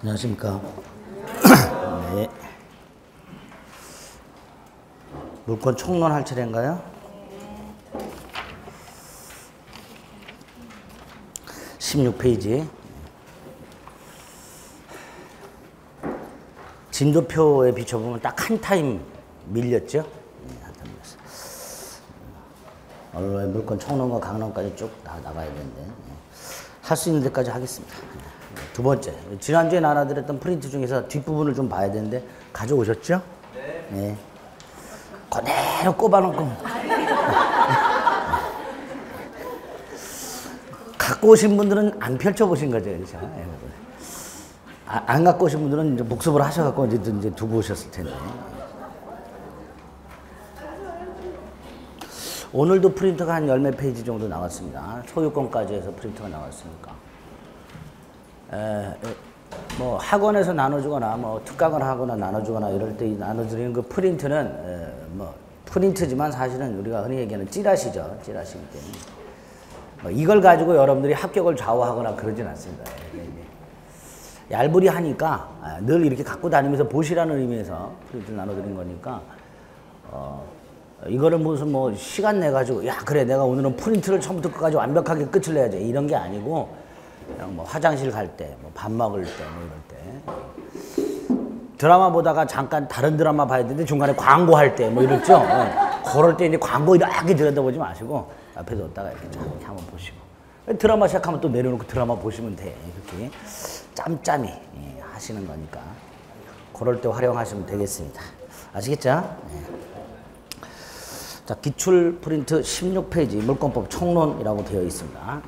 안녕하십니까. 네. 물권 총론 할 차례인가요? 16페이지. 진도표에 비춰보면 딱 한 타임 밀렸죠? 오늘 물권 총론과 강론까지 쭉 다 나가야 되는데 할 수 있는 데까지 하겠습니다. 두 번째, 지난주에 나눠드렸던 프린트 중에서 뒷부분을 좀 봐야 되는데 가져오셨죠? 네. 그대로 꼽아놓고 갖고 오신 분들은 안 펼쳐보신 거죠, 그렇죠? 안 갖고 오신 분들은 이제 복습을 하셔갖고 이제 두고 오셨을 텐데. 오늘도 프린터가 한 10몇 페이지 정도 나왔습니다. 소유권까지 해서 프린터가 나왔으니까. 뭐 학원에서 나눠주거나 뭐 특강을 하거나 나눠주거나 이럴 때 나눠드리는 그 프린트는 뭐 프린트지만 사실은 우리가 흔히 얘기하는 찌라시죠. 찌라시기 때문에. 뭐 이걸 가지고 여러분들이 합격을 좌우하거나 그러진 않습니다. 얄부리하니까 늘 이렇게 갖고 다니면서 보시라는 의미에서 프린트를 나눠드린 거니까 이거를 무슨 뭐 시간 내가지고 야 그래 내가 오늘은 프린트를 처음부터 끝까지 완벽하게 끝을 내야지 이런 게 아니고 그냥 뭐 화장실 갈 때, 뭐 밥 먹을 때, 뭐 이럴 때 드라마 보다가 잠깐 다른 드라마 봐야 되는데 중간에 광고할 때 뭐 이랬죠. 그럴 때 이제 광고 이렇게 들여다보지 마시고 앞에 뒀다가 이렇게 한번 보시고 드라마 시작하면 또 내려놓고 드라마 보시면 돼. 이렇게 짬짬이 하시는 거니까 그럴 때 활용하시면 되겠습니다. 아시겠죠? 자, 기출 프린트 16페이지 물권법 총론이라고 되어 있습니다.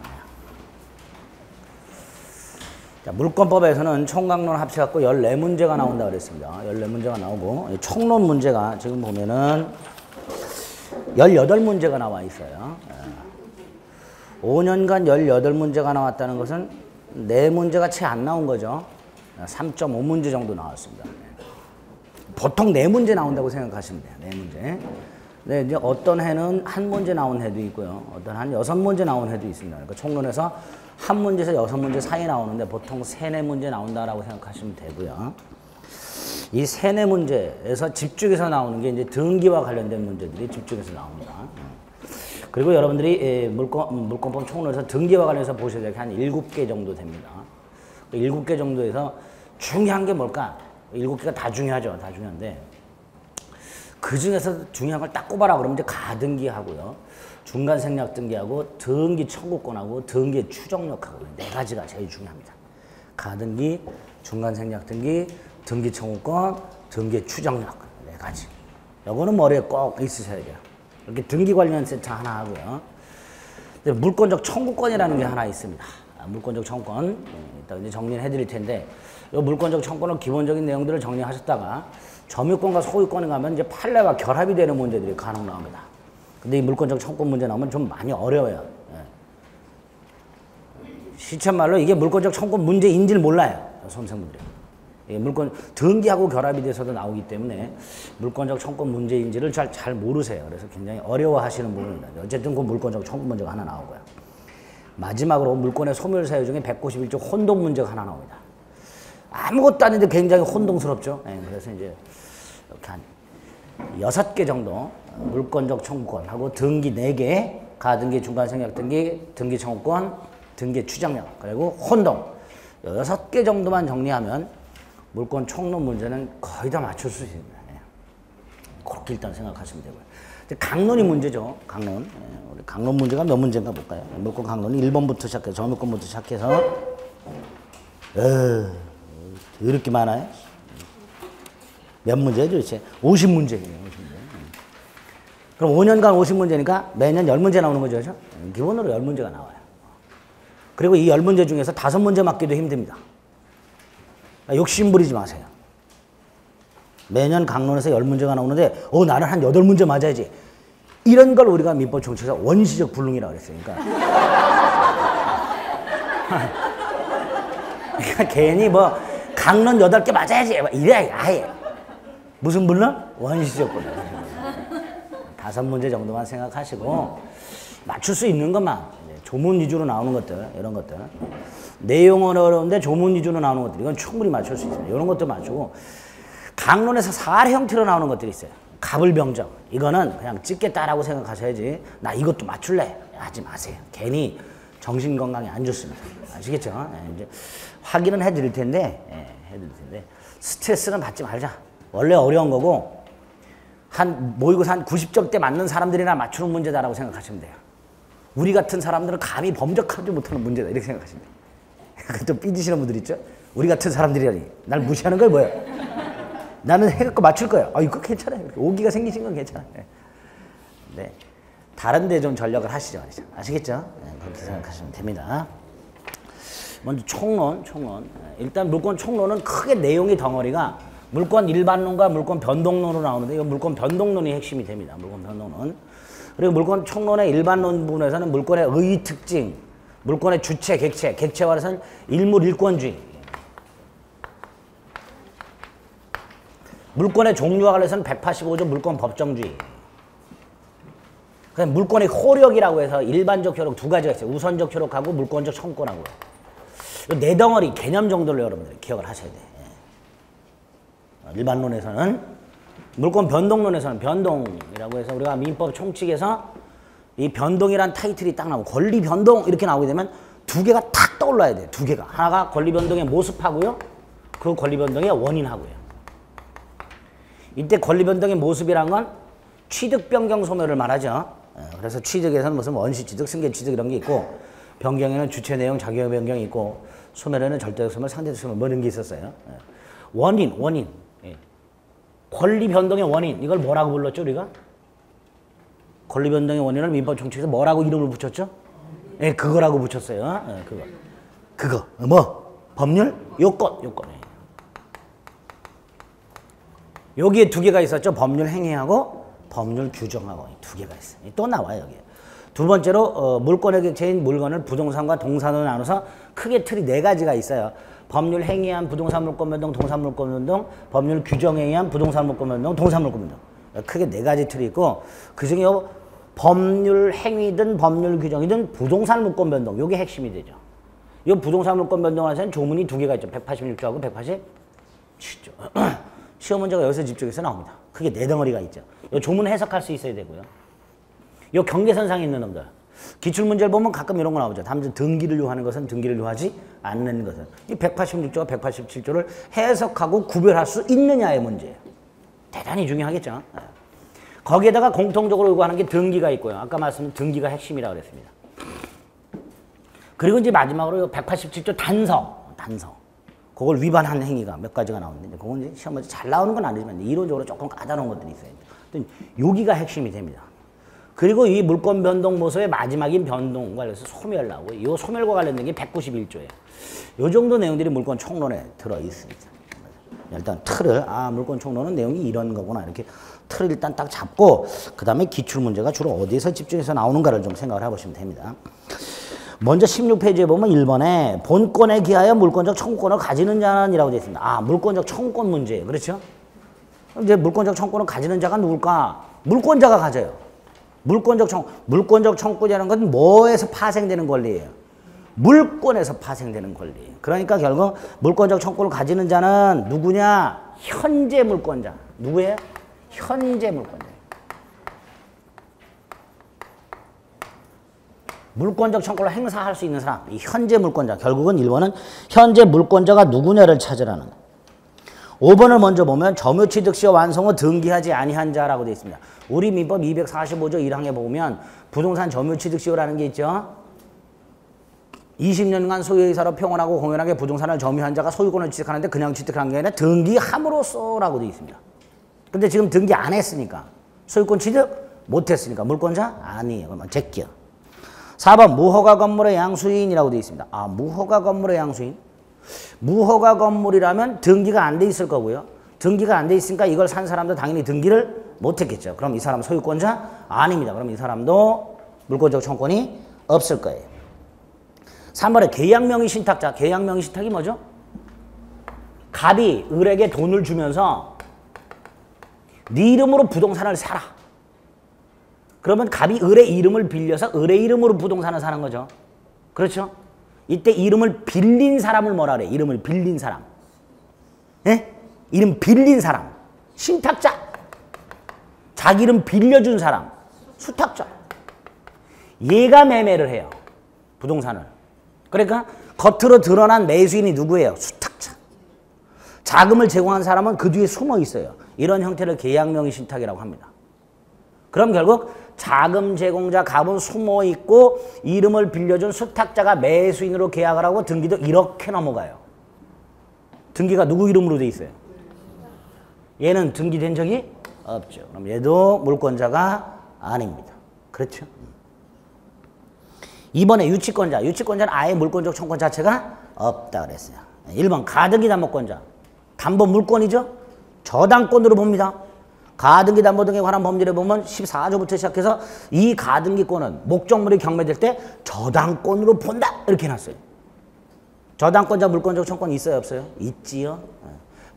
자, 물권법에서는 총강론 합쳐갖고 14문제가 나온다고 그랬습니다. 14문제가 나오고 총론 문제가 지금 보면은 18문제가 나와 있어요. 5년간 18문제가 나왔다는 것은 4문제가 채 안 나온 거죠. 3.5문제 정도 나왔습니다. 보통 4문제 나온다고 생각하시면 돼요. 4문제. 네, 이제 어떤 해는 한 문제 나온 해도 있고요. 어떤 한 6문제 나온 해도 있습니다. 그러니까 총론에서 한 문제에서 6문제 사이 나오는데 보통 3, 4문제 나온다라고 생각하시면 되고요. 이 3, 4문제에서 집중해서 나오는 게 이제 등기와 관련된 문제들이 집중해서 나옵니다. 그리고 여러분들이 물권법 총론에서 등기와 관련해서 보셔야 될 게 한 7개 정도 됩니다. 7개 정도에서 중요한 게 뭘까? 7개가 다 중요하죠. 다 중요한데 그 중에서 중요한 걸 딱 꼽아라 그러면 이제 가등기하고요. 중간 생략 등기하고 등기 청구권하고 등기 추정력하고 4가지가 제일 중요합니다. 가등기, 중간 생략 등기, 등기 청구권, 등기 추정력 4가지. 요거는 머리에 꼭 있으셔야 돼요. 이렇게 등기 관련 세트 하나 하고요. 물권적 청구권이라는 게 하나 있습니다. 물권적 청구권. 이따 이제 정리를 해드릴 텐데, 이 물권적 청구권은 기본적인 내용들을 정리하셨다가 점유권과 소유권에 가면 이제 판례와 결합이 되는 문제들이 간혹 나옵니다. 근데 이 물권적 청구권 문제 나오면 좀 많이 어려워요. 시쳇말로 이게 물권적 청구권 문제인지를 몰라요. 수험생분들이. 물권 등기하고 결합이 돼서도 나오기 때문에 물권적 청구권 문제인지를 잘 모르세요. 그래서 굉장히 어려워하시는 부분입니다. 어쨌든 그 물권적 청구권 문제가 하나 나오고요. 마지막으로 물권의 소멸 사유 중에 191조 혼동 문제가 하나 나옵니다. 아무것도 아닌데 굉장히 혼동스럽죠. 그래서 이제 이렇게 한 6개 정도 물권적 청구권하고 등기 4개, 가등기, 중간 생략 등기, 등기 청구권, 등기 추정력, 그리고 혼동 6개 정도만 정리하면 물권 총론 문제는 거의 다 맞출 수 있습니다. 그렇게 일단 생각하시면 되고요. 강론이 문제죠. 강론. 우리 강론 문제가 몇 문제인가 볼까요? 물권 강론이 1번부터 시작해서 점유권부터 시작해서 이렇게 많아요? 몇 문제죠, 도대체? 50문제예요. 50문제. 그럼 5년간 50문제니까 매년 10문제 나오는 거죠, 그렇죠? 기본으로 10문제가 나와요. 그리고 이 10문제 중에서 5문제 맞기도 힘듭니다. 욕심 부리지 마세요. 매년 강론에서 10문제가 나오는데 나는 한 8문제 맞아야지. 이런 걸 우리가 민법 정치에서 원시적 불능이라고 그랬어요. 그러니까 괜히 뭐 강론 8개 맞아야지 이래 아예. 무슨 불능? 원시적 불능. 5문제 정도만 생각하시고 맞출 수 있는 것만 조문 위주로 나오는 것들, 이런 것들. 내용은 어려운데 조문 위주로 나오는 것들, 이건 충분히 맞출 수 있습니다. 이런 것도 맞추고, 강론에서 사례 형태로 나오는 것들이 있어요. 갑을병정. 이거는 그냥 찍겠다라고 생각하셔야지, 나 이것도 맞출래? 하지 마세요. 괜히 정신 건강에 안 좋습니다. 아시겠죠? 이제 확인은 해드릴 텐데, 스트레스는 받지 말자. 원래 어려운 거고, 모의고사 한 90점대 맞는 사람들이나 맞추는 문제다라고 생각하시면 돼요. 우리 같은 사람들은 감히 범접하지 못하는 문제다. 이렇게 생각하시면 돼요. 또 삐지시는 분들 있죠? 우리 같은 사람들이라니. 날 무시하는 거예요, 뭐예요? 나는 해갖고 맞출 거예요. 아, 이거 괜찮아요. 오기가 생기신 건 괜찮아요. 네. 다른 데 좀 전략을 하시죠. 아시겠죠? 네, 그렇게 생각하시면 됩니다. 먼저 총론. 일단 물권 총론은 크게 내용의 덩어리가 물권 일반론과 물권 변동론으로 나오는데, 이 물권 변동론이 핵심이 됩니다. 물권 변동론. 그리고 물권 총론의 일반론 부분에서는 물권의 의의 특징, 물권의 주체, 객체, 객체화에서는 일물 일권주의, 물권의 종류와 관련해서는 185조 물권 법정주의. 그냥 물권의 효력이라고 해서 일반적 효력 두 가지가 있어요. 우선적 효력하고 물권적 청권하고요. 이 네 덩어리 개념 정도로 여러분들이 기억을 하셔야 돼요. 일반론에서는, 물권 변동론에서는 변동이라고 해서 우리가 민법 총칙에서 이 변동이란 타이틀이 딱 나오고, 권리 변동 이렇게 나오게 되면 두 개가 탁 떠올라야 돼요. 두 개가. 하나가 권리 변동의 모습하고요. 그 권리 변동의 원인하고요. 이때 권리 변동의 모습이란 건 취득 변경 소멸을 말하죠. 그래서 취득에서는 무슨 원시 취득, 승계 취득 이런 게 있고, 변경에는 주체 내용, 작용 변경이 있고, 소멸에는 절대적 소멸, 상대적 소멸 뭐 이런 게 있었어요. 원인. 권리 변동의 원인, 이걸 뭐라고 불렀죠, 우리가? 권리 변동의 원인을 민법 총칙에서 뭐라고 이름을 붙였죠? 예, 그거라고 붙였어요. 예, 그거. 뭐? 법률? 요건. 여기에 두 개가 있었죠. 법률 행위하고 법률 규정하고 두 개가 있어요. 또 나와요, 여기. 두 번째로 물권의 객체인 물건을 부동산과 동산으로 나눠서 크게 틀이 네 가지가 있어요. 법률 행위에 의한 부동산 물권 변동, 동산 물권 변동, 법률 규정에 의한 부동산 물권 변동, 동산 물권 변동. 크게 네 가지 틀이 있고, 그중에 법률 행위든 법률 규정이든 부동산 물권 변동, 요게 핵심이 되죠. 이 부동산 물권 변동에서는 조문이 두 개가 있죠. 186조하고 187조. 시험 문제가 여기서 집중해서 나옵니다. 크게 네 덩어리가 있죠. 이 조문 해석할 수 있어야 되고요. 이 경계선상에 있는 놈들. 기출문제를 보면 가끔 이런 거 나오죠. 다만 등기를 요하는 것은 등기를 요하지 않는 것은. 이 186조와 187조를 해석하고 구별할 수 있느냐의 문제예요. 대단히 중요하겠죠. 거기에다가 공통적으로 요구하는 게 등기가 있고요. 아까 말씀드린 등기가 핵심이라고 그랬습니다. 그리고 이제 마지막으로 187조 단서. 그걸 위반한 행위가 몇 가지가 나오는데, 그건 이제 시험 문제 잘 나오는 건 아니지만 이론적으로 조금 까다로운 것들이 있어요. 여기가 핵심이 됩니다. 그리고 이 물권 변동 모습의 마지막인 변동과 관련해서 소멸 나오고, 이 소멸과 관련된 게 191조예요. 이 정도 내용들이 물권 총론에 들어 있습니다. 일단 틀을, 물권 총론은 내용이 이런 거구나, 이렇게 틀을 일단 딱 잡고, 그 다음에 기출 문제가 주로 어디에서 집중해서 나오는가를 좀 생각을 해보시면 됩니다. 먼저 16페이지에 보면 1번에 본권에 기하여 물권적 청구권을 가지는 자는이라고 되어 있습니다. 물권적 청구권 문제예요. 그렇죠? 이제 물권적 청구권을 가지는 자가 누굴까? 물권자가 가져요. 물권적 청구권이라는 건 뭐에서 파생되는 권리예요? 물권에서 파생되는 권리. 그러니까 결국 물권적 청구권을 가지는 자는 누구냐? 현재 물권자. 누구예요? 현재 물권자. 물권적 청구를 행사할 수 있는 사람, 이 현재 물권자. 결국은 1번은 현재 물권자가 누구냐를 찾으라는. 5번을 먼저 보면 점유취득 시효 완성 후 등기하지 아니한 자라고 되어 있습니다. 우리 민법 245조 1항에 보면 부동산 점유취득 시효라는 게 있죠. 20년간 소유의사로 평온하고 공연하게 부동산을 점유한 자가 소유권을 취득하는데 그냥 취득한 게 아니라 등기함으로써라고 되어 있습니다. 근데 지금 등기 안 했으니까, 소유권 취득 못 했으니까 물권자 아니에요. 그러면 제끼어. 4번 무허가 건물의 양수인이라고 되어 있습니다. 무허가 건물의 양수인. 무허가 건물이라면 등기가 안 돼 있을 거고요. 등기가 안 돼 있으니까 이걸 산 사람도 당연히 등기를 못 했겠죠. 그럼 이 사람 소유권자 아닙니다. 그럼 이 사람도 물권적 청구권이 없을 거예요. 3번에 계약명의 신탁자. 계약명의 신탁이 뭐죠? 갑이 을에게 돈을 주면서 네 이름으로 부동산을 사라. 그러면 갑이 을의 이름을 빌려서 을의 이름으로 부동산을 사는 거죠. 그렇죠? 이때 이름을 빌린 사람을 뭐라 그래? 이름을 빌린 사람. 예? 이름 빌린 사람. 신탁자. 자기 이름 빌려준 사람. 수탁자. 얘가 매매를 해요. 부동산을. 그러니까 겉으로 드러난 매수인이 누구예요? 수탁자. 자금을 제공한 사람은 그 뒤에 숨어 있어요. 이런 형태를 계약명의 신탁이라고 합니다. 그럼 결국 자금 제공자 갑은 숨어 있고 이름을 빌려준 수탁자가 매수인으로 계약을 하고 등기도 이렇게 넘어가요. 등기가 누구 이름으로 돼 있어요? 얘는 등기된 적이 없죠. 그럼 얘도 물권자가 아닙니다. 그렇죠? 이번에 유치권자. 유치권자는 아예 물권적 청권 자체가 없다 그랬어요. 1번 가등기 담보권자. 담보 물권이죠? 저당권으로 봅니다. 가등기 담보 등에 관한 법률에 보면 14조부터 시작해서 이 가등기권은 목적물이 경매될 때 저당권으로 본다 이렇게 해놨어요. 저당권자 물권적 청권 있어요 없어요? 있지요.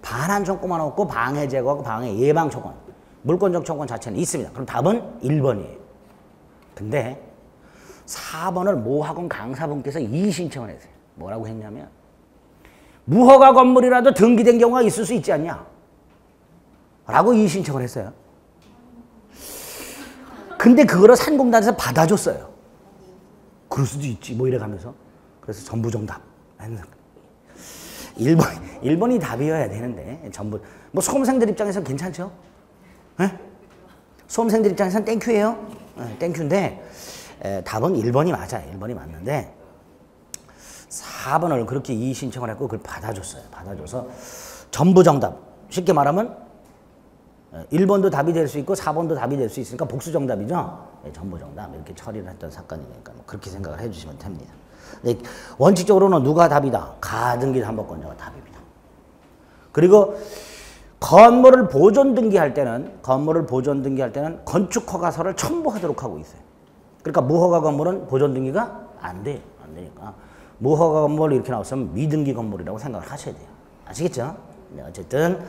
반환 청권만 없고 방해 제거하고 방해 예방 청권 물권적 청권 자체는 있습니다. 그럼 답은 1번이에요. 근데 4번을 모학원 강사분께서 이의신청을 했어요. 뭐라고 했냐면 무허가 건물이라도 등기된 경우가 있을 수 있지 않냐 라고 이의신청을 했어요. 근데 그거를 산공단에서 받아줬어요. 그럴 수도 있지 뭐 이래가면서. 그래서 전부 정답. 1번이 답이어야 되는데 전부 뭐 수험생들 입장에서는 괜찮죠? 네? 수험생들 입장에서는 땡큐예요. 네, 땡큐인데 답은 1번이 맞아요. 1번이 맞는데 4번을 그렇게 이의 신청을 했고 그걸 받아줬어요. 받아줘서 전부 정답. 쉽게 말하면 1번도 답이 될 수 있고 4번도 답이 될 수 있으니까 복수 정답이죠. 네, 전부 정답 이렇게 처리를 했던 사건이니까 뭐 그렇게 생각을 해주시면 됩니다. 네, 원칙적으로는 누가 답이다? 가등기 담보권자가 답입니다. 그리고 건물을 보존 등기할 때는 건축 허가서를 첨부하도록 하고 있어요. 그러니까 무허가 건물은 보존 등기가 안 돼요. 안 되니까 무허가 건물 이렇게 나왔으면 미등기 건물이라고 생각을 하셔야 돼요. 아시겠죠? 네, 어쨌든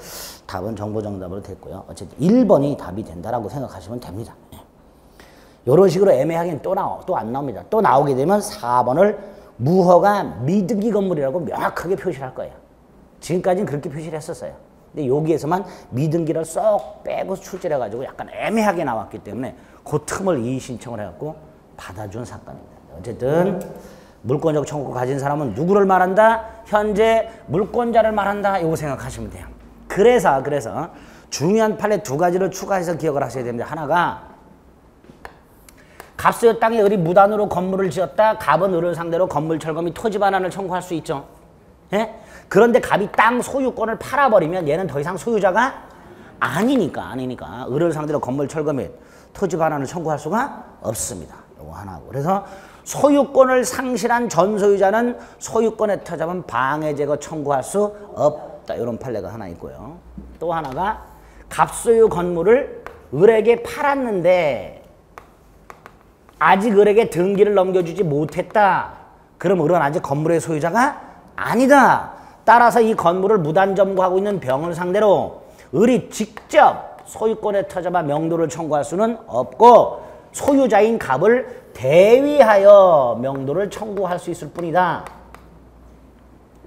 답은 정보 정답으로 됐고요. 어쨌든 1번이 답이 된다라고 생각하시면 됩니다. 이런 식으로 애매하긴 또 안 나옵니다. 또 나오게 되면 4번을 무허가 미등기 건물이라고 명확하게 표시를 할 거예요. 지금까지는 그렇게 표시를 했었어요. 근데 여기에서만 미등기를 쏙 빼고 출제를 해가지고 약간 애매하게 나왔기 때문에 그 틈을 이의 신청을 해갖고 받아준 사건입니다. 어쨌든 물권적 청구 가진 사람은 누구를 말한다? 현재 물권자를 말한다. 이거 생각하시면 돼요. 그래서 중요한 판례 두 가지를 추가해서 기억을 하셔야 됩니다. 하나가 갑소유 땅에 을이 무단으로 건물을 지었다. 갑은 을을 상대로 건물 철거 및 토지 반환을 청구할 수 있죠. 예? 그런데 갑이 땅 소유권을 팔아버리면 얘는 더 이상 소유자가 아니니까 을을 상대로 건물 철거 및 토지 반환을 청구할 수가 없습니다. 이거 하나고. 그래서 소유권을 상실한 전 소유자는 소유권에 터잡은 방해 제거 청구할 수 없다. 이런 판례가 하나 있고요. 또 하나가 갑소유 건물을 을에게 팔았는데 아직 을에게 등기를 넘겨주지 못했다. 그럼 을은 아직 건물의 소유자가 아니다. 따라서 이 건물을 무단 점거하고 있는 병을 상대로 을이 직접 소유권에 터잡아 명도를 청구할 수는 없고 소유자인 갑을 대위하여 명도를 청구할 수 있을 뿐이다.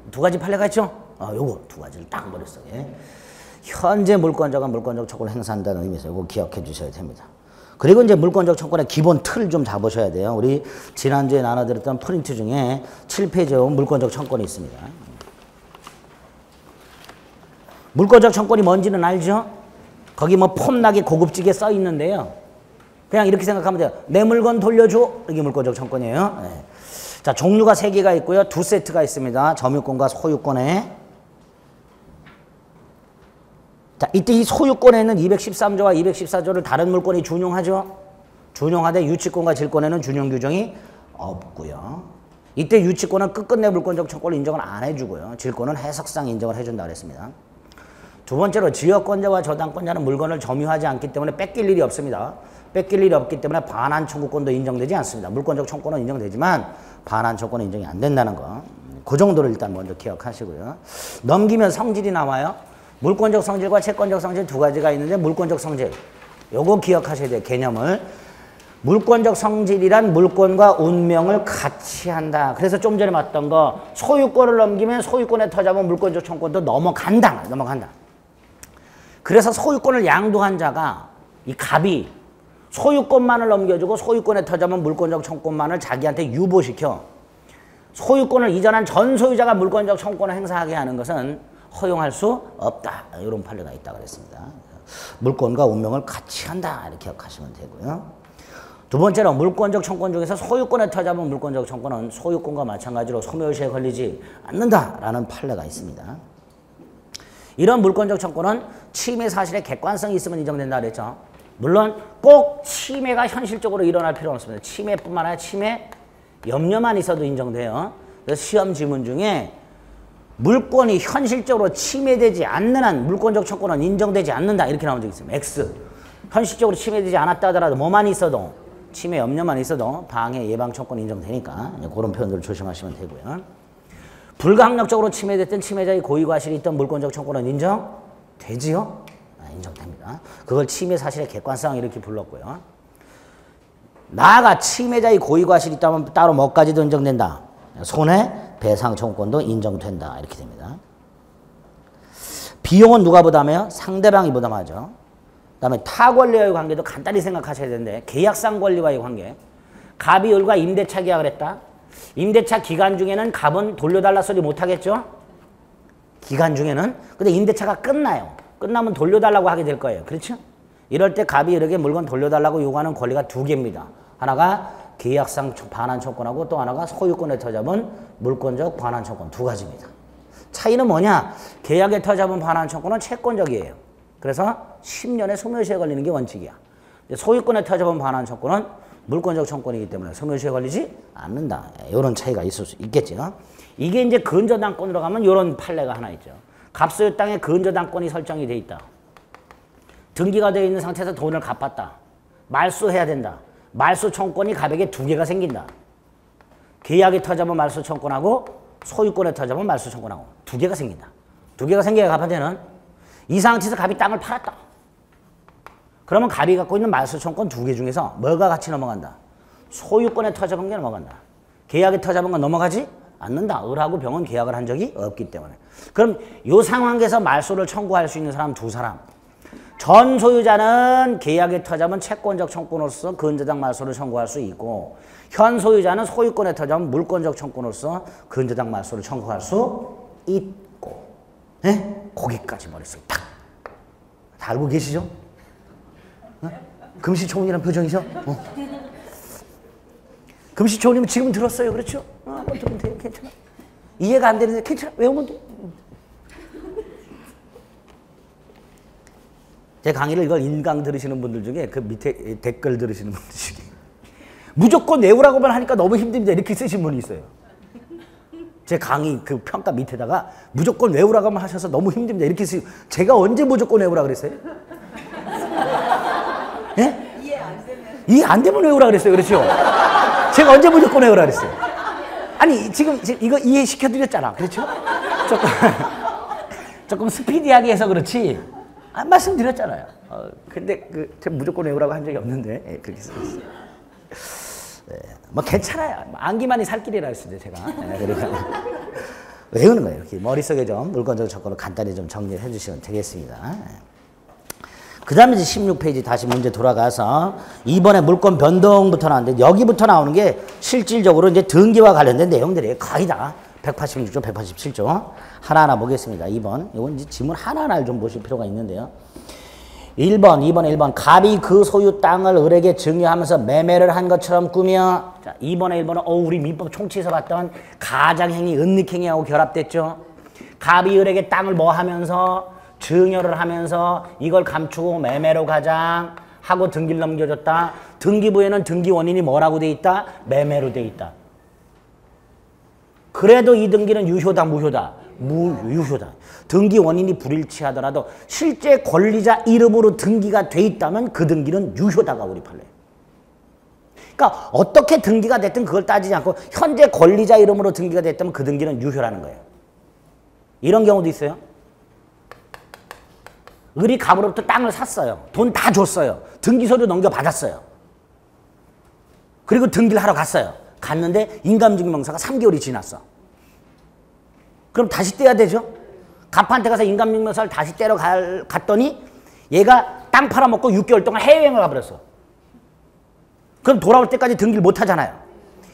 두 가지 판례가 있죠? 요거 두 가지를 딱 버렸어요. 예. 현재 물권자가 물권적 청구를 행사한다는 의미에서 이거 기억해 주셔야 됩니다. 그리고 이제 물권적 청구의 기본 틀 좀 잡으셔야 돼요. 우리 지난주에 나눠드렸던 프린트 중에 7페이지에 물권적 청구이 있습니다. 물권적 청구이 뭔지는 알죠? 거기 뭐 폼나게 고급지게 써 있는데요. 그냥 이렇게 생각하면 돼요. 내 물건 돌려줘. 이게 물권적 청구이에요. 네. 자, 종류가 3개가 있고요. 2세트가 있습니다. 점유권과 소유권에. 자, 이때 이 소유권에는 213조와 214조를 다른 물권이 준용하죠. 준용하되 유치권과 질권에는 준용 규정이 없고요. 이때 유치권은 끝끝내 물권적 청구를 인정을 안 해주고요. 질권은 해석상 인정을 해준다 그랬습니다. 두 번째로 지역권자와 저당권자는 물건을 점유하지 않기 때문에 뺏길 일이 없습니다. 뺏길 일이 없기 때문에 반환 청구권도 인정되지 않습니다. 물권적 청구는 인정되지만 반환 청구는 인정이 안 된다는 거. 그 정도를 일단 먼저 기억하시고요. 넘기면 성질이 나와요. 물권적 성질과 채권적 성질 두 가지가 있는데 물권적 성질 요거 기억하셔야 돼요. 개념을. 물권적 성질이란 물권과 운명을 같이 한다. 그래서 좀 전에 봤던 거 소유권을 넘기면 소유권에 터잡은 물권적 청권도 넘어간다. 그래서 소유권을 양도한 자가 이 갑이 소유권만을 넘겨주고 소유권에 터잡은 물권적 청권만을 자기한테 유보시켜 소유권을 이전한 전 소유자가 물권적 청권을 행사하게 하는 것은 허용할 수 없다. 이런 판례가 있다고 그랬습니다. 물권과 운명을 같이 한다. 이렇게 기억하시면 되고요. 두 번째로 물권적 청권 중에서 소유권에 터잡은 물권적 청권은 소유권과 마찬가지로 소멸시에 걸리지 않는다라는 판례가 있습니다. 이런 물권적 청권은 침해 사실의 객관성이 있으면 인정된다 그랬죠. 물론 꼭 침해가 현실적으로 일어날 필요는 없습니다. 침해뿐만 아니라 침해 염려만 있어도 인정돼요. 그래서 시험 지문 중에 물권이 현실적으로 침해되지 않는 한 물권적 청권은 인정되지 않는다 이렇게 나온 적이 있습니다. X. 현실적으로 침해되지 않았다 하더라도 뭐만 있어도 침해 염려만 있어도 방해 예방 청권 인정되니까 그런 표현들을 조심하시면 되고요. 불가항력적으로 침해됐던 침해자의 고의과실이 있던 물권적 청권은 인정되지요? 인정됩니다. 그걸 침해 사실의 객관성 이렇게 불렀고요. 나아가 침해자의 고의과실이 있다면 따로 뭐까지도 인정된다. 손해배상 청권도 인정된다. 이렇게 됩니다. 비용은 누가 부담해요? 상대방이 부담하죠. 그 다음에 타 권리와의 관계도 간단히 생각하셔야 되는데 계약상 권리와의 관계. 갑이 을과 임대차 계약을 했다. 임대차 기간 중에는 갑은 돌려달라 소리 못하겠죠? 기간 중에는. 근데 임대차가 끝나요. 끝나면 돌려달라고 하게 될 거예요. 그렇죠? 이럴 때 갑이 을에게 물건 돌려달라고 요구하는 권리가 두 개입니다. 하나가 계약상 반환 청권하고 또 하나가 소유권에 터잡은 물권적 반환 청권 두 가지입니다. 차이는 뭐냐? 계약에 터잡은 반환 청권은 채권적이에요. 그래서 10년의 소멸시에 걸리는 게 원칙이야. 소유권에 터잡은 반환 청권은 물권적 청권이기 때문에 소멸시에 걸리지 않는다. 이런 차이가 있을 수 있겠죠. 이게 이제 근저당권으로 가면 이런 판례가 하나 있죠. 갑소유 땅에 근저당권이 설정이 돼 있다. 등기가 되어 있는 상태에서 돈을 갚았다. 말소해야 된다. 말소 청권이 갑에게 두 개가 생긴다. 계약에 터잡은 말소 청권하고 소유권에 터잡은 말소 청권하고 두 개가 생긴다. 두 개가 생겨야 갑한테는 이 상태에서 갑이 땅을 팔았다. 그러면 갑이 갖고 있는 말소 청권 두 개 중에서 뭐가 같이 넘어간다? 소유권에 터잡은 게 넘어간다. 계약에 터잡은 건 넘어가지 않는다. 을하고 병은 계약을 한 적이 없기 때문에. 그럼 이 상황에서 말소를 청구할 수 있는 사람 두 사람. 전 소유자는 계약에 터잡은 채권적 청권으로서 근저당 말소를 청구할 수 있고 현 소유자는 소유권에 터잡은 물권적 청권으로서 근저당 말소를 청구할 수 있고 네? 거기까지 머릿속에 딱 다 알고 계시죠? 어? 금시초문이란 표정이죠? 금시초문이면 지금 들었어요. 그렇죠? 한번 들으면 돼요. 괜찮아. 이해가 안 되는데 괜찮아. 외우면 돼. 제 강의를 이걸 인강 들으시는 분들 중에 그 밑에 댓글 들으시는 분들 중에 무조건 외우라고만 하니까 너무 힘듭니다. 이렇게 쓰신 분이 있어요. 제 강의 그 평가 밑에다가 무조건 외우라고만 하셔서 너무 힘듭니다. 이렇게 쓰시고 제가 언제 무조건 외우라 그랬어요? 예? 이해 안 되면 외우라 그랬어요. 그렇죠? 제가 언제 무조건 외우라 그랬어요? 아니 지금 이거 이해시켜드렸잖아. 그렇죠? 조금 스피디하게 해서 그렇지 말씀드렸잖아요. 근데 제가 무조건 외우라고 한 적이 없는데 예, 그렇게 쓰였어요. 네, 뭐 괜찮아요. 안기만이 살 길이라 했어요 제가. 네, 그러니까 외우는 거예요. 이렇게 머릿속에 좀 물권적 조건을 간단히 좀 정리를 해주시면 되겠습니다. 그 다음에 이제 16페이지 다시 문제 돌아가서 이번에 물권 변동부터 나왔는데 여기부터 나오는 게 실질적으로 이제 등기와 관련된 내용들이에요. 거의 다 186조, 187조 하나하나 보겠습니다. 2번 이건 이제 지문 하나하나를 좀 보실 필요가 있는데요. 1번, 2번, 1번 갑이 그 소유 땅을 을에게 증여하면서 매매를 한 것처럼 꾸며 자, 2번에 1번은 우리 민법 총치에서 봤던 가장행위, 은닉행위하고 결합됐죠. 갑이 을에게 땅을 뭐 하면서 증여를 하면서 이걸 감추고 매매로 가자 하고 등기를 넘겨줬다. 등기부에는 등기 원인이 뭐라고 돼 있다? 매매로 돼 있다. 그래도 이 등기는 유효다, 무효다? 무유효다. 등기 원인이 불일치하더라도 실제 권리자 이름으로 등기가 돼 있다면 그 등기는 유효다가 우리 판례. 그러니까 어떻게 등기가 됐든 그걸 따지지 않고 현재 권리자 이름으로 등기가 됐다면 그 등기는 유효라는 거예요. 이런 경우도 있어요. 을이 갑으로부터 땅을 샀어요. 돈 다 줬어요. 등기서류 넘겨받았어요. 그리고 등기를 하러 갔어요. 갔는데 인감증명서가 3개월이 지났어. 그럼 다시 떼야 되죠? 갑한테 가서 인감증명서를 다시 떼러 갔더니 얘가 땅 팔아먹고 6개월 동안 해외여행을 가버렸어. 그럼 돌아올 때까지 등기를 못 하잖아요.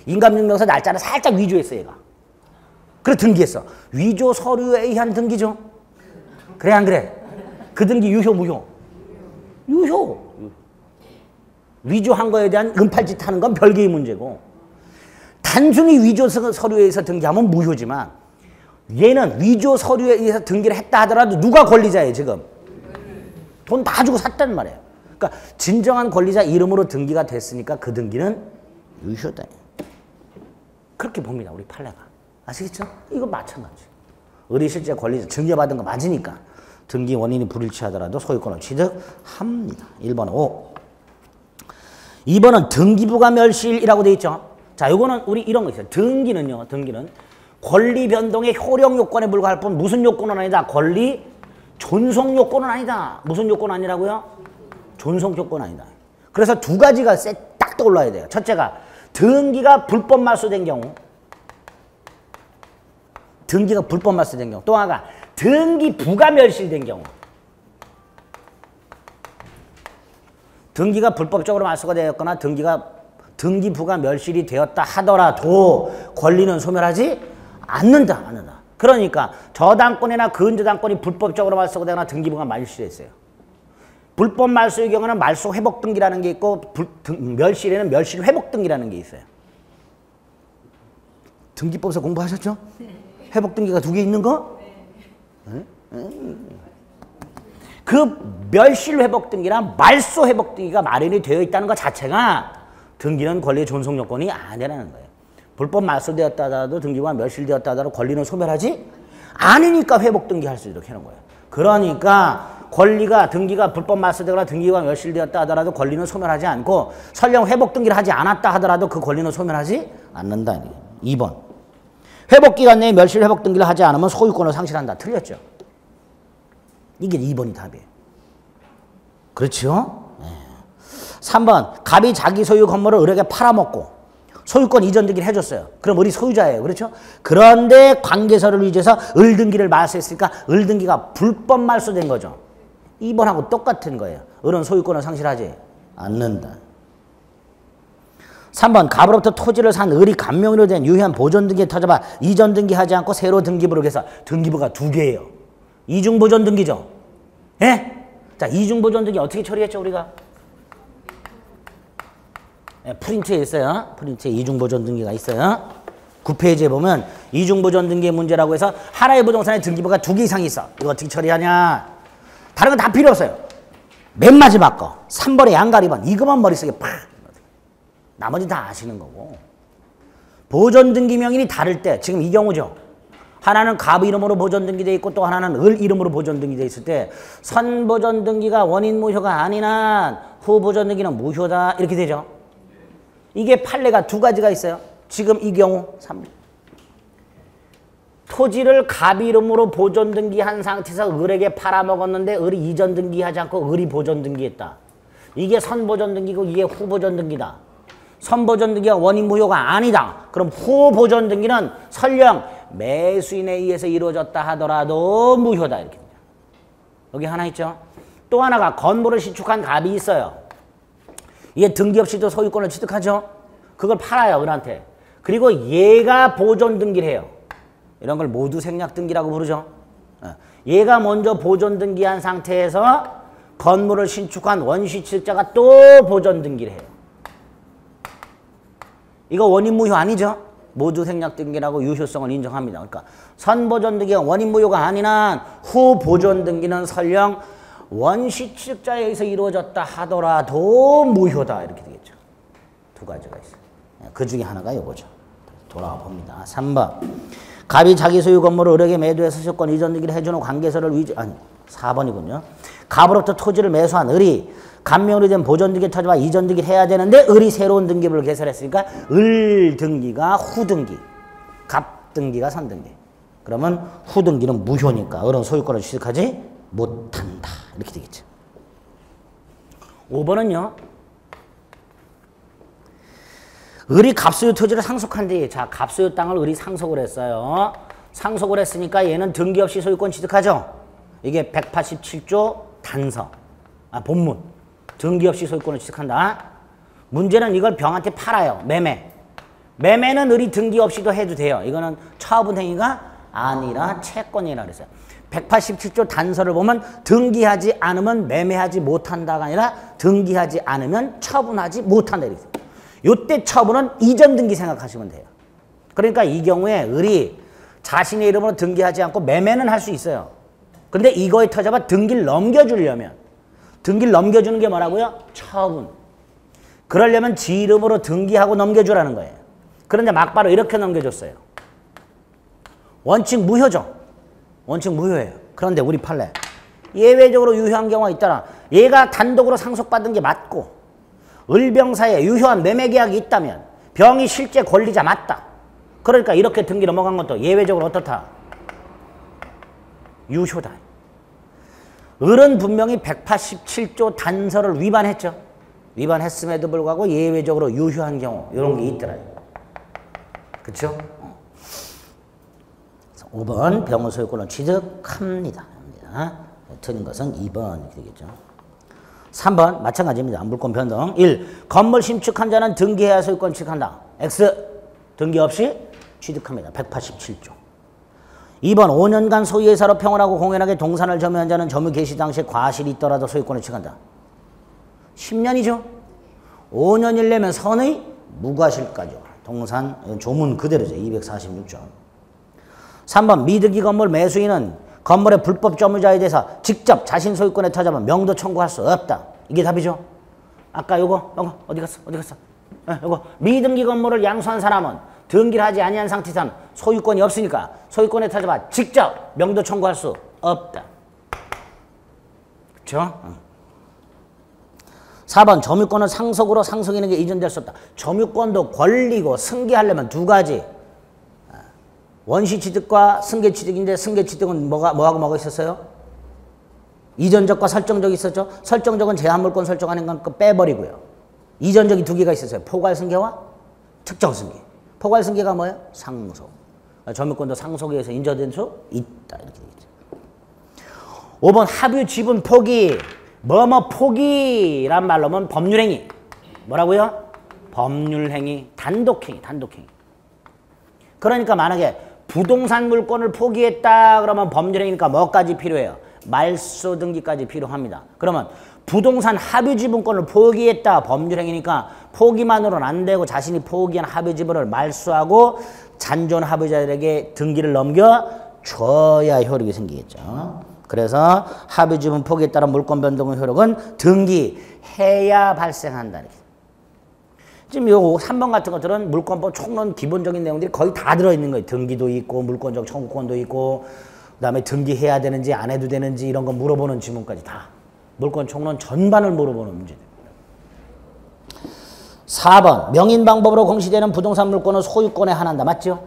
인감증명서 날짜를 살짝 위조했어 얘가. 그래 등기했어. 위조 서류에 의한 등기죠. 그래 안 그래? 그 등기 유효 무효? 유효. 위조한 거에 대한 은팔짓 하는 건 별개의 문제고 단순히 위조 서류에 의해서 등기하면 무효지만 얘는 위조 서류에 의해서 등기를 했다 하더라도 누가 권리자예요 지금? 돈 다 주고 샀단 말이에요. 그러니까 진정한 권리자 이름으로 등기가 됐으니까 그 등기는 유효다. 그렇게 봅니다 우리 판례가. 아시겠죠? 이거 마찬가지. 의리 실제 권리자 증여받은 거 맞으니까 등기 원인이 불일치하더라도 소유권을 취득합니다. 1번 5. 2번은 등기부가 멸실이라고 돼 있죠. 자, 요거는 우리 이런 거 있어요. 등기는요. 등기는 권리 변동의 효력 요건에 불과할 뿐 무슨 요건은 아니다. 권리 존속 요건은 아니다. 무슨 요건 아니라고요? 존속 요건 아니다. 그래서 두 가지가 딱 떠올라야 돼요. 첫째가 등기가 불법 말소된 경우. 등기가 불법 말소된 경우. 또 하나가 등기부가 멸실된 경우. 등기가 불법적으로 말소가 되었거나 등기부가 멸실이 되었다 하더라도 권리는 소멸하지 않는다. 그러니까 저당권이나 근저당권이 불법적으로 말소가 되거나 등기부가 멸실했어요. 불법 말소의 경우는 말소 회복 등기라는 게 있고 멸실에는 멸실 회복 등기라는 게 있어요. 등기법에서 공부하셨죠? 회복 등기가 두 개 있는 거? 그 멸실 회복 등기나 말소 회복 등기가 마련이 되어 있다는 것 자체가 등기는 권리의 존속 요건이 아니라는 거예요. 불법 말소되었다 하더라도 등기부가 멸실되었다 하더라도 권리는 소멸하지 않으니까 회복 등기할 수 있도록 해놓은 거예요. 그러니까 등기가 불법 말소되거나 등기가 멸실되었다 하더라도 권리는 소멸하지 않고 설령 회복 등기를 하지 않았다 하더라도 그 권리는 소멸하지 않는다. 2번. 회복기간 내에 멸실 회복 등기를 하지 않으면 소유권을 상실한다. 틀렸죠? 이게 2번이 답이에요. 그렇죠? 3번. 갑이 자기 소유 건물을 을에게 팔아먹고 소유권 이전 등기를 해줬어요. 그럼 을이 소유자예요. 그렇죠? 그런데 관계서를 위조해서 을 등기를 말소했으니까 을 등기가 불법 말소된 거죠. 2번하고 똑같은 거예요. 을은 소유권을 상실하지 않는다. 3번. 갑으로부터 토지를 산 을이 간명으로 된 유효한 보존 등기에 터져봐 이전 등기하지 않고 새로 등기부를 해서 등기부가 두 개예요. 이중 보존 등기죠. 예? 자, 이중 보존 등기 어떻게 처리했죠, 우리가? 예, 프린트에 있어요. 프린트에 이중 보존 등기가 있어요. 9페이지에 보면 이중 보존 등기의 문제라고 해서 하나의 부동산에 등기부가 두 개 이상 있어. 이거 어떻게 처리하냐? 다른 건 다 필요 없어요. 맨 마지막 거. 3번의 양갈 2번. 이것만 머릿속에 팍. 나머지 다 아시는 거고. 보존 등기 명인이 다를 때 지금 이 경우죠. 하나는 갑 이름으로 보존 등기되어 있고 또 하나는 을 이름으로 보존 등기되어 있을 때 선 보존 등기가 원인 무효가 아닌 한 후 보존 등기는 무효다. 이렇게 되죠. 이게 판례가 두 가지가 있어요. 지금 이 경우 3. 토지를 갑 이름으로 보존 등기한 상태에서 을에게 팔아먹었는데 을이 이전 등기하지 않고 을이 보존 등기했다. 이게 선 보존 등기고 이게 후 보존 등기다. 선 보존 등기가 원인 무효가 아니다. 그럼 후 보존 등기는 설령 매수인에 의해서 이루어졌다 하더라도 무효다. 이렇게 됩니다. 여기 하나 있죠. 또 하나가 건물을 신축한 갑이 있어요. 이게 등기 없이도 소유권을 취득하죠. 그걸 팔아요, 을한테. 그리고 얘가 보존 등기를 해요. 이런 걸 모두 생략 등기라고 부르죠. 얘가 먼저 보존 등기한 상태에서 건물을 신축한 원시 취득자가 또 보존 등기를 해요. 이거 원인 무효 아니죠? 모두 생략 등기라고 유효성을 인정합니다. 그러니까 선 보존 등기가 원인 무효가 아닌 한 후 보존 등기는 설령 원시 취득자에 의해서 이루어졌다 하더라도 무효다. 이렇게 되겠죠. 두 가지가 있어요. 그 중에 하나가 이거죠. 돌아와 봅니다. 3번. 갑이 자기 소유 건물을 을에게 매도해서 소유권 이전 등기를 해주는 관계서를 위조, 아니 4번이군요. 갑으로부터 토지를 매수한 을이 간명으로 된 보존 등기 터져봐 이전 등기를 해야 되는데 을이 새로운 등기부를 개설했으니까 을 등기가 후 등기, 갑 등기가 선 등기. 그러면 후 등기는 무효니까 을은 소유권을 취득하지 못한다. 이렇게 되겠죠. 5번은요. 을이 갑소유 토지를 상속한 뒤, 자, 갑소유 땅을 을이 상속을 했어요. 상속을 했으니까 얘는 등기 없이 소유권 취득하죠. 이게 187조 단서, 본문. 등기 없이 소유권을 취득한다. 문제는 이걸 병한테 팔아요. 매매. 매매는 을이 등기 없이도 해도 돼요. 이거는 처분 행위가 아니라 채권이라 그랬어요. 187조 단서를 보면 등기하지 않으면 매매하지 못한다가 아니라 등기하지 않으면 처분하지 못한다 이렇게. 요때 처분은 이전 등기 생각하시면 돼요. 그러니까 이 경우에 을이 자신의 이름으로 등기하지 않고 매매는 할 수 있어요. 근데 이거에 터져봐 등기를 넘겨주려면 등기를 넘겨주는 게 뭐라고요? 처분. 그러려면 지 이름으로 등기하고 넘겨주라는 거예요. 그런데 막바로 이렇게 넘겨줬어요. 원칙 무효죠. 원칙 무효예요. 그런데 우리 판례 예외적으로 유효한 경우가 있더라. 얘가 단독으로 상속받은 게 맞고 을병사에 유효한 매매계약이 있다면 병이 실제 권리자 맞다. 그러니까 이렇게 등기 넘어간 것도 예외적으로 어떻다? 유효다. 을은 분명히 187조 단서를 위반했죠. 위반했음에도 불구하고 예외적으로 유효한 경우 이런 게 있더라. 그렇죠? 5번 병의 소유권을 취득합니다. 틀린 것은 2번 이렇게 되겠죠. 3번 마찬가지입니다. 물권 변동. 1. 건물 신축한 자는 등기해야 소유권 취득한다. X. 등기 없이 취득합니다. 187조. 2번 5년간 소유의 사로 평온하고 공연하게 동산을 점유한 자는 점유 개시 당시에 과실이 있더라도 소유권을 취득한다. 10년이죠. 5년이려면 선의 무과실까지. 동산 조문 그대로죠. 246조. 3번 미등기 건물 매수인은 건물의 불법 점유자에 대해서 직접 자신 소유권에 터자면 명도 청구할 수 없다. 이게 답이죠. 아까 요거 어디 갔어? 요거 미등기 건물을 양수한 사람은 등기를 하지 아니한 상태에서는 소유권이 없으니까 소유권에 터져봐 직접 명도 청구할 수 없다. 그렇죠? 4번 점유권은 상속으로 상속인에게 이전될 수 없다. 점유권도 권리고 승계하려면 두 가지. 원시취득과 승계취득인데 승계취득은 뭐하고 있었어요? 이전적과 설정적이 있었죠. 설정적은 제한물권 설정하는 건 빼버리고요. 이전적이 두 개가 있었어요. 포괄승계와 특정승계. 포괄승계가 뭐예요? 상속. 점유권도 상속에 의해서 인정된 수 있다. 이렇게 되겠죠. 5번 합유 지분 포기. 뭐뭐 포기란 말로는 법률행위. 뭐라고요? 법률행위. 단독행위. 그러니까 만약에 부동산 물권을 포기했다 그러면 법률행위니까 뭐까지 필요해요? 말소 등기까지 필요합니다. 그러면 부동산 합유 지분권을 포기했다 법률행위니까 포기만으로는 안 되고 자신이 포기한 합유 지분을 말소하고 잔존 합유자들에게 등기를 넘겨줘야 효력이 생기겠죠. 그래서 합유 지분 포기에 따른 물권 변동의 효력은 등기해야 발생한다. 지금 요 3번 같은 것들은 물권법 총론 기본적인 내용들이 거의 다 들어있는 거예요. 등기도 있고 물권적 청구권도 있고 그다음에 등기해야 되는지 안 해도 되는지 이런 거 물어보는 질문까지 다 물권 총론 전반을 물어보는 문제입니다. 4번 명인 방법으로 공시되는 부동산 물권은 소유권에 한한다. 맞죠?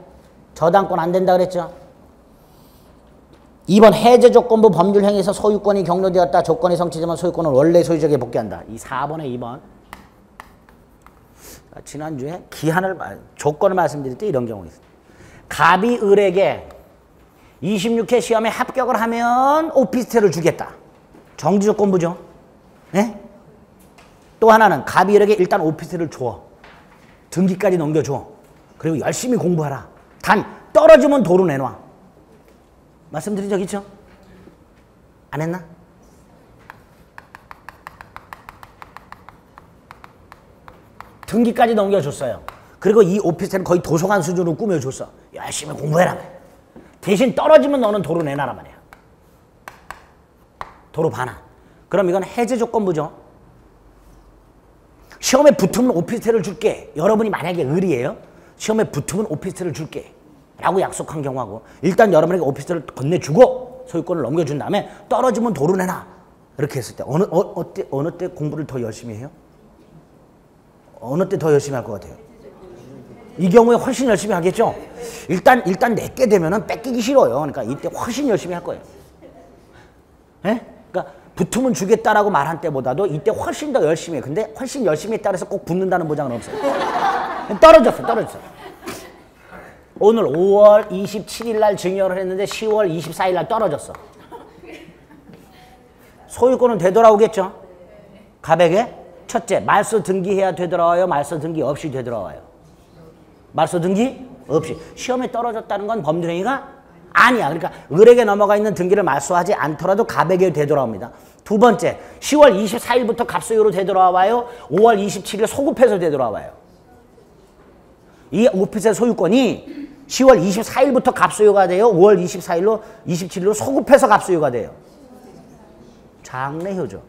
저당권 안 된다 그랬죠? 2번 해제 조건부 법률 행위에서 소유권이 경로되었다. 조건이 성취되면 소유권은 원래 소유자에게 복귀한다. 이 4번에 2번. 지난주에 조건을 말씀드릴 때 이런 경우가 있어요. 갑이 을에게 26회 시험에 합격을 하면 오피스텔을 주겠다. 정지 조건부죠. 네? 또 하나는 갑이 을에게 일단 오피스텔을 줘. 등기까지 넘겨줘. 그리고 열심히 공부하라. 단 떨어지면 도로 내놔. 말씀드린 적 있죠? 안 했나? 등기까지 넘겨줬어요. 그리고 이 오피스텔은 거의 도서관 수준으로 꾸며줬어. 열심히 공부해라. 대신 떨어지면 너는 도로 내놔라 말이야. 도로 반환. 그럼 이건 해제 조건부죠. 시험에 붙으면 오피스텔을 줄게. 여러분이 만약에 을이에요. 시험에 붙으면 오피스텔을 줄게. 라고 약속한 경우하고 일단 여러분에게 오피스텔을 건네주고 소유권을 넘겨준 다음에 떨어지면 도로 내놔. 이렇게 했을 때 어느 때 공부를 더 열심히 해요? 어느 때 더 열심히 할 것 같아요? 이 경우에 훨씬 열심히 하겠죠? 일단 내게 되면은 뺏기기 싫어요. 그러니까 이때 훨씬 열심히 할 거예요. 예? 그러니까 붙으면 주겠다라고 말한 때보다도 이때 훨씬 더 열심히 해. 근데 훨씬 열심히 했다 해서 꼭 붙는다는 보장은 없어요. 떨어졌어. 오늘 5월 27일 날 증여를 했는데 10월 24일 날 떨어졌어. 소유권은 되돌아오겠죠? 가백에 첫째, 말소 등기해야 되돌아와요? 말소 등기 없이 되돌아와요? 말소 등기 없이. 시험에 떨어졌다는 건 법률행위가 아니야. 그러니까 을에게 넘어가 있는 등기를 말소하지 않더라도 가백에 되돌아옵니다. 두 번째, 10월 24일부터 갑소유로 되돌아와요? 5월 27일 소급해서 되돌아와요? 이 오피스의 소유권이 10월 24일부터 갑소유가 돼요? 5월 24일로 27일로 소급해서 갑소유가 돼요? 장래효죠.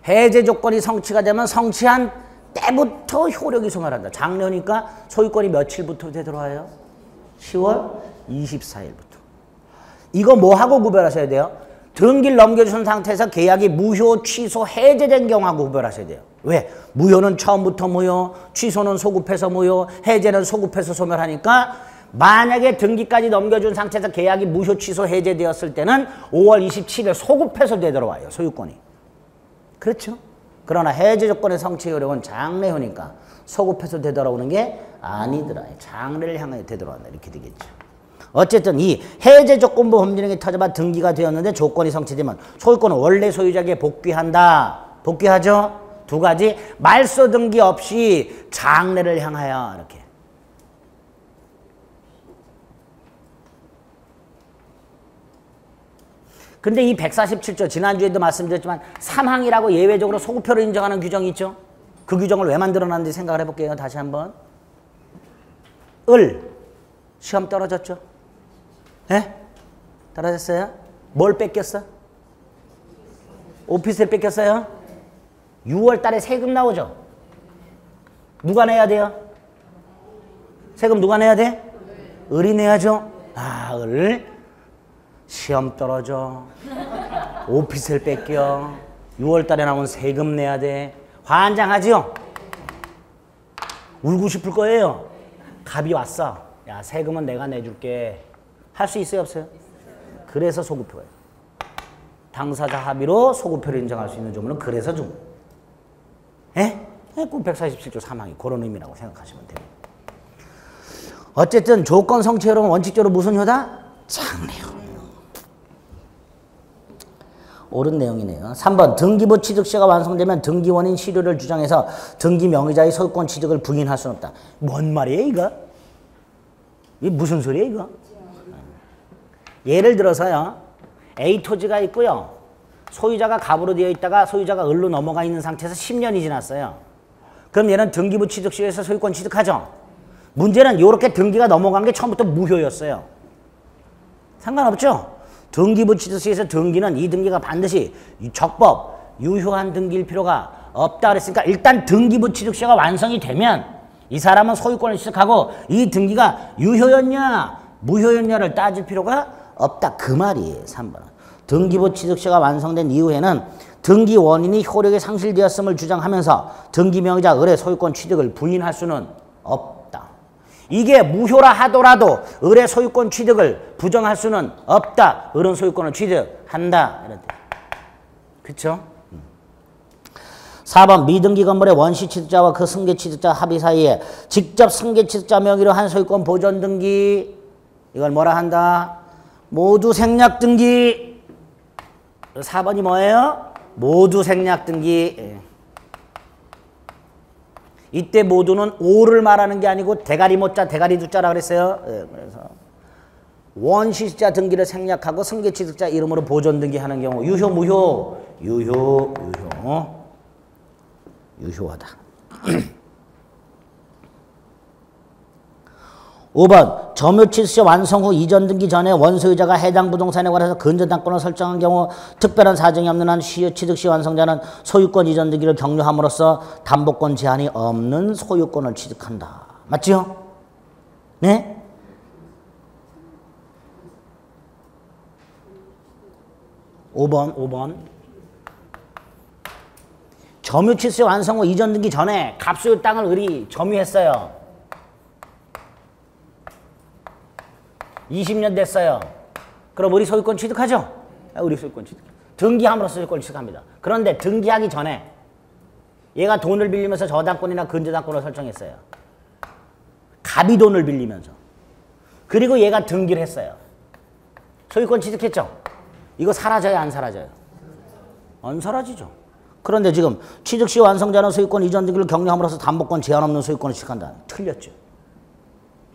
해제 조건이 성취가 되면 성취한 때부터 효력이 성립한다. 장래니까 소유권이 며칠부터 되돌아와요? 10월 24일부터. 이거 뭐하고 구별하셔야 돼요? 등기를 넘겨준 상태에서 계약이 무효, 취소, 해제된 경우하고 구별하셔야 돼요. 왜? 무효는 처음부터 무효, 취소는 소급해서 무효, 해제는 소급해서 소멸하니까 만약에 등기까지 넘겨준 상태에서 계약이 무효, 취소, 해제되었을 때는 5월 27일 소급해서 되돌아와요. 소유권이. 그렇죠? 그러나 해제 조건의 성취 효력은 장래효니까 소급해서 되돌아오는 게 아니더라. 장래를 향해 되돌아온다. 이렇게 되겠죠. 어쨌든 이 해제 조건부 법률행위 터져봐 등기가 되었는데 조건이 성취되면 소유권은 원래 소유자에게 복귀한다. 복귀하죠? 두 가지. 말소 등기 없이 장래를 향하여 이렇게. 근데 이 147조 지난주에도 말씀드렸지만 사망이라고 예외적으로 소급효를 인정하는 규정이 있죠. 그 규정을 왜 만들어놨는지 생각을 해볼게요. 다시 한번. 시험 떨어졌죠? 예? 떨어졌어요? 뭘 뺏겼어? 오피스를 뺏겼어요? 6월 달에 세금 나오죠? 누가 내야 돼요? 세금 누가 내야 돼? 을이 내야죠? 시험 떨어져. 오피스를 뺏겨. 6월 달에 나온 세금 내야 돼. 환장하지요? 울고 싶을 거예요. 갑이 왔어. 야, 세금은 내가 내줄게. 할 수 있어요, 없어요? 그래서 소급표예요. 당사자 합의로 소급표를 인정할 수 있는 조문은 그래서 준 거예요. 예? 그 147조 사망이 그런 의미라고 생각하시면 돼요. 어쨌든 조건 성취 효력은 원칙적으로 무슨 효다? 장래효. 옳은 내용이네요. 3번 등기부 취득시가 완성되면 등기원인 실효를 주장해서 등기 명의자의 소유권 취득을 부인할 수는 없다. 뭔 말이에요 이거? 이게 무슨 소리예요 이거? 예를 들어서요. A 토지가 있고요. 소유자가 갑으로 되어 있다가 소유자가 을로 넘어가 있는 상태에서 10년이 지났어요. 그럼 얘는 등기부 취득시에서 소유권 취득하죠. 문제는 이렇게 등기가 넘어간 게 처음부터 무효였어요. 상관없죠? 등기부 취득시에서 등기는 이 등기가 반드시 적법, 유효한 등기일 필요가 없다 그랬으니까 일단 등기부 취득시가 완성이 되면 이 사람은 소유권을 취득하고 이 등기가 유효였냐 무효였냐를 따질 필요가 없다. 그 말이에요. 3번은. 등기부 취득시가 완성된 이후에는 등기 원인이 효력이 상실되었음을 주장하면서 등기 명의자 을의 소유권 취득을 부인할 수는 없다. 이게 무효라 하더라도 을의 소유권 취득을 부정할 수는 없다. 을은 소유권을 취득한다. 그렇죠? 4번 미등기 건물의 원시 취득자와 그 승계 취득자 합의 사이에 직접 승계 취득자 명의로 한 소유권 보존 등기 이걸 뭐라 한다? 모두 생략 등기. 4번이 뭐예요? 모두 생략 등기. 이때 모두는 오를 말하는 게 아니고 대가리 못자 대가리 두자라 그랬어요. 그래서 원시자 등기를 생략하고 승계 취득자 이름으로 보존 등기하는 경우 유효 무효? 유효하다. 5번 점유취득시 완성 후 이전 등기 전에 원소유자가 해당 부동산에 관해서 근저당권을 설정한 경우 특별한 사정이 없는 한 취득시 완성자는 소유권 이전 등기를 격려함으로써 담보권 제한이 없는 소유권을 취득한다. 맞죠? 네? (5번) 점유취득시 완성 후 이전 등기 전에 갑소유 땅을 을이 점유했어요. 20년 됐어요. 그럼 우리 소유권 취득하죠? 우리 소유권 취득. 등기함으로써 소유권 취득합니다. 그런데 등기하기 전에 얘가 돈을 빌리면서 저당권이나 근저당권을 설정했어요. 갑이 돈을 빌리면서. 그리고 얘가 등기를 했어요. 소유권 취득했죠? 이거 사라져요, 안 사라져요? 안 사라지죠. 그런데 지금 취득 시 완성자는 소유권 이전 등기를 격려함으로써 담보권 제한 없는 소유권을 취득한다. 틀렸죠.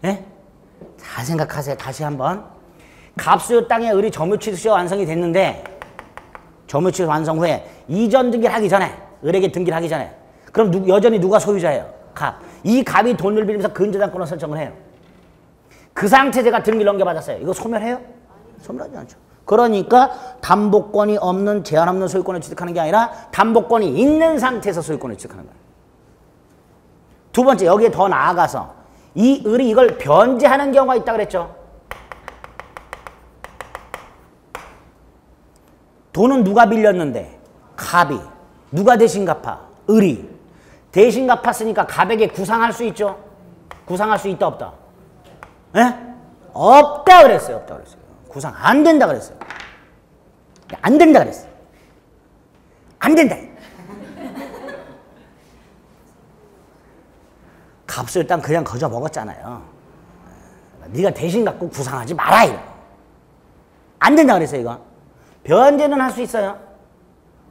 예? 잘 생각하세요. 다시 한번. 갑수요 땅의 을이 점유 취득 시 완성이 됐는데 점유 취득 완성 후에 이전 등기를 하기 전에 을에게 등기를 하기 전에 그럼 여전히 누가 소유자예요? 갑. 이 갑이 돈을 빌리면서 근저당권을 설정을 해요. 그 상태 제가 등기를 넘겨받았어요. 이거 소멸해요? 소멸하지 않죠. 그러니까 담보권이 없는 제한 없는 소유권을 취득하는 게 아니라 담보권이 있는 상태에서 소유권을 취득하는 거예요. 두 번째, 여기에 더 나아가서 이 을이 이걸 변제하는 경우가 있다 그랬죠. 돈은 누가 빌렸는데? 갑이. 누가 대신 갚아? 을이. 대신 갚았으니까 갑에게 구상할 수 있죠? 구상할 수 있다 없다? 예? 없다 그랬어요. 없다 그랬어요. 구상 안 된다 그랬어요. 안 된다 그랬어요. 안 된다. 값을 일단 그냥 거저 먹었잖아요. 네가 대신 갖고 구상하지 마라 이거. 안 된다 그랬어요. 이거. 변제는 할 수 있어요.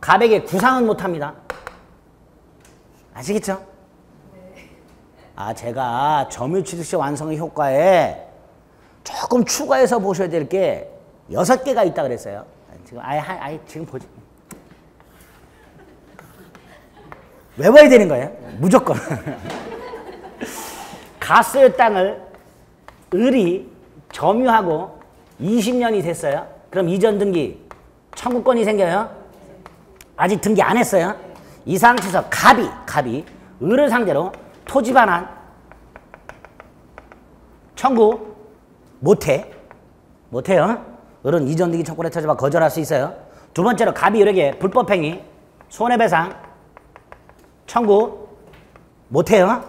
갑에게 구상은 못합니다. 아시겠죠? 아, 제가 점유취득시 완성의 효과에 조금 추가해서 보셔야 될 게 6개가 있다 그랬어요. 지금 아예 지금 보지. 외워야 되는 거예요. 무조건. 가스의 땅을 을이 점유하고 20년이 됐어요. 그럼 이전 등기 청구권이 생겨요. 아직 등기 안 했어요. 이 상태에서 갑이 을을 상대로 토지 반환 청구 못해요. 을은 이전 등기 청구권의 토지반 거절할 수 있어요. 두 번째로 갑이 을에게 불법행위 손해배상 청구 못해요.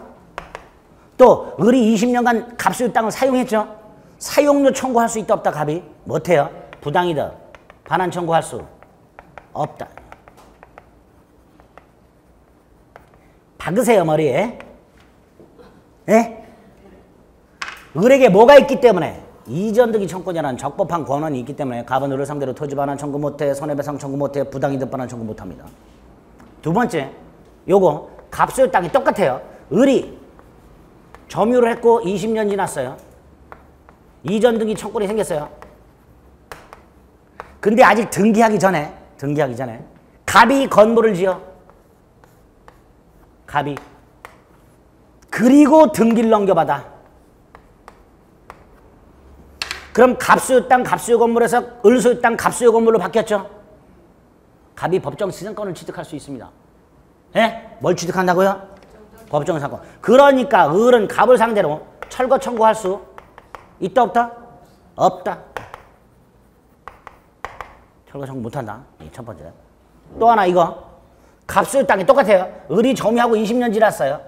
또 을이 20년간 갑수유 땅을 사용했죠. 사용료 청구할 수 있다 없다 갑이 못해요. 부당이득 반환 청구할 수 없다. 박으세요 머리에. 예? 을에게 뭐가 있기 때문에? 이전 등기 청구권이라는 적법한 권한이 있기 때문에 갑은 을을 상대로 토지 반환 청구 못해, 손해배상 청구 못해, 부당이득 반환 청구 못합니다. 두 요거 갑수요 땅이 똑같아요. 을이 점유를 했고 20년 지났어요. 이전 등기 청구권이 생겼어요. 근데 아직 등기하기 전에 갑이 건물을 지어. 갑이. 그리고 등기를 넘겨받아. 그럼 갑수요 땅, 갑수요 건물에서 을수요 땅, 갑수요 건물로 바뀌었죠. 갑이 법정 시정권을 취득할 수 있습니다. 예? 뭘 취득한다고요? 법정 상권. 그러니까 을은 갑을 상대로 철거 청구할 수 있다 없다? 없다. 철거 청구 못한다. 첫 번째. 또 하나 이거. 갑수요 땅이 똑같아요. 을이 점유하고 20년 지났어요.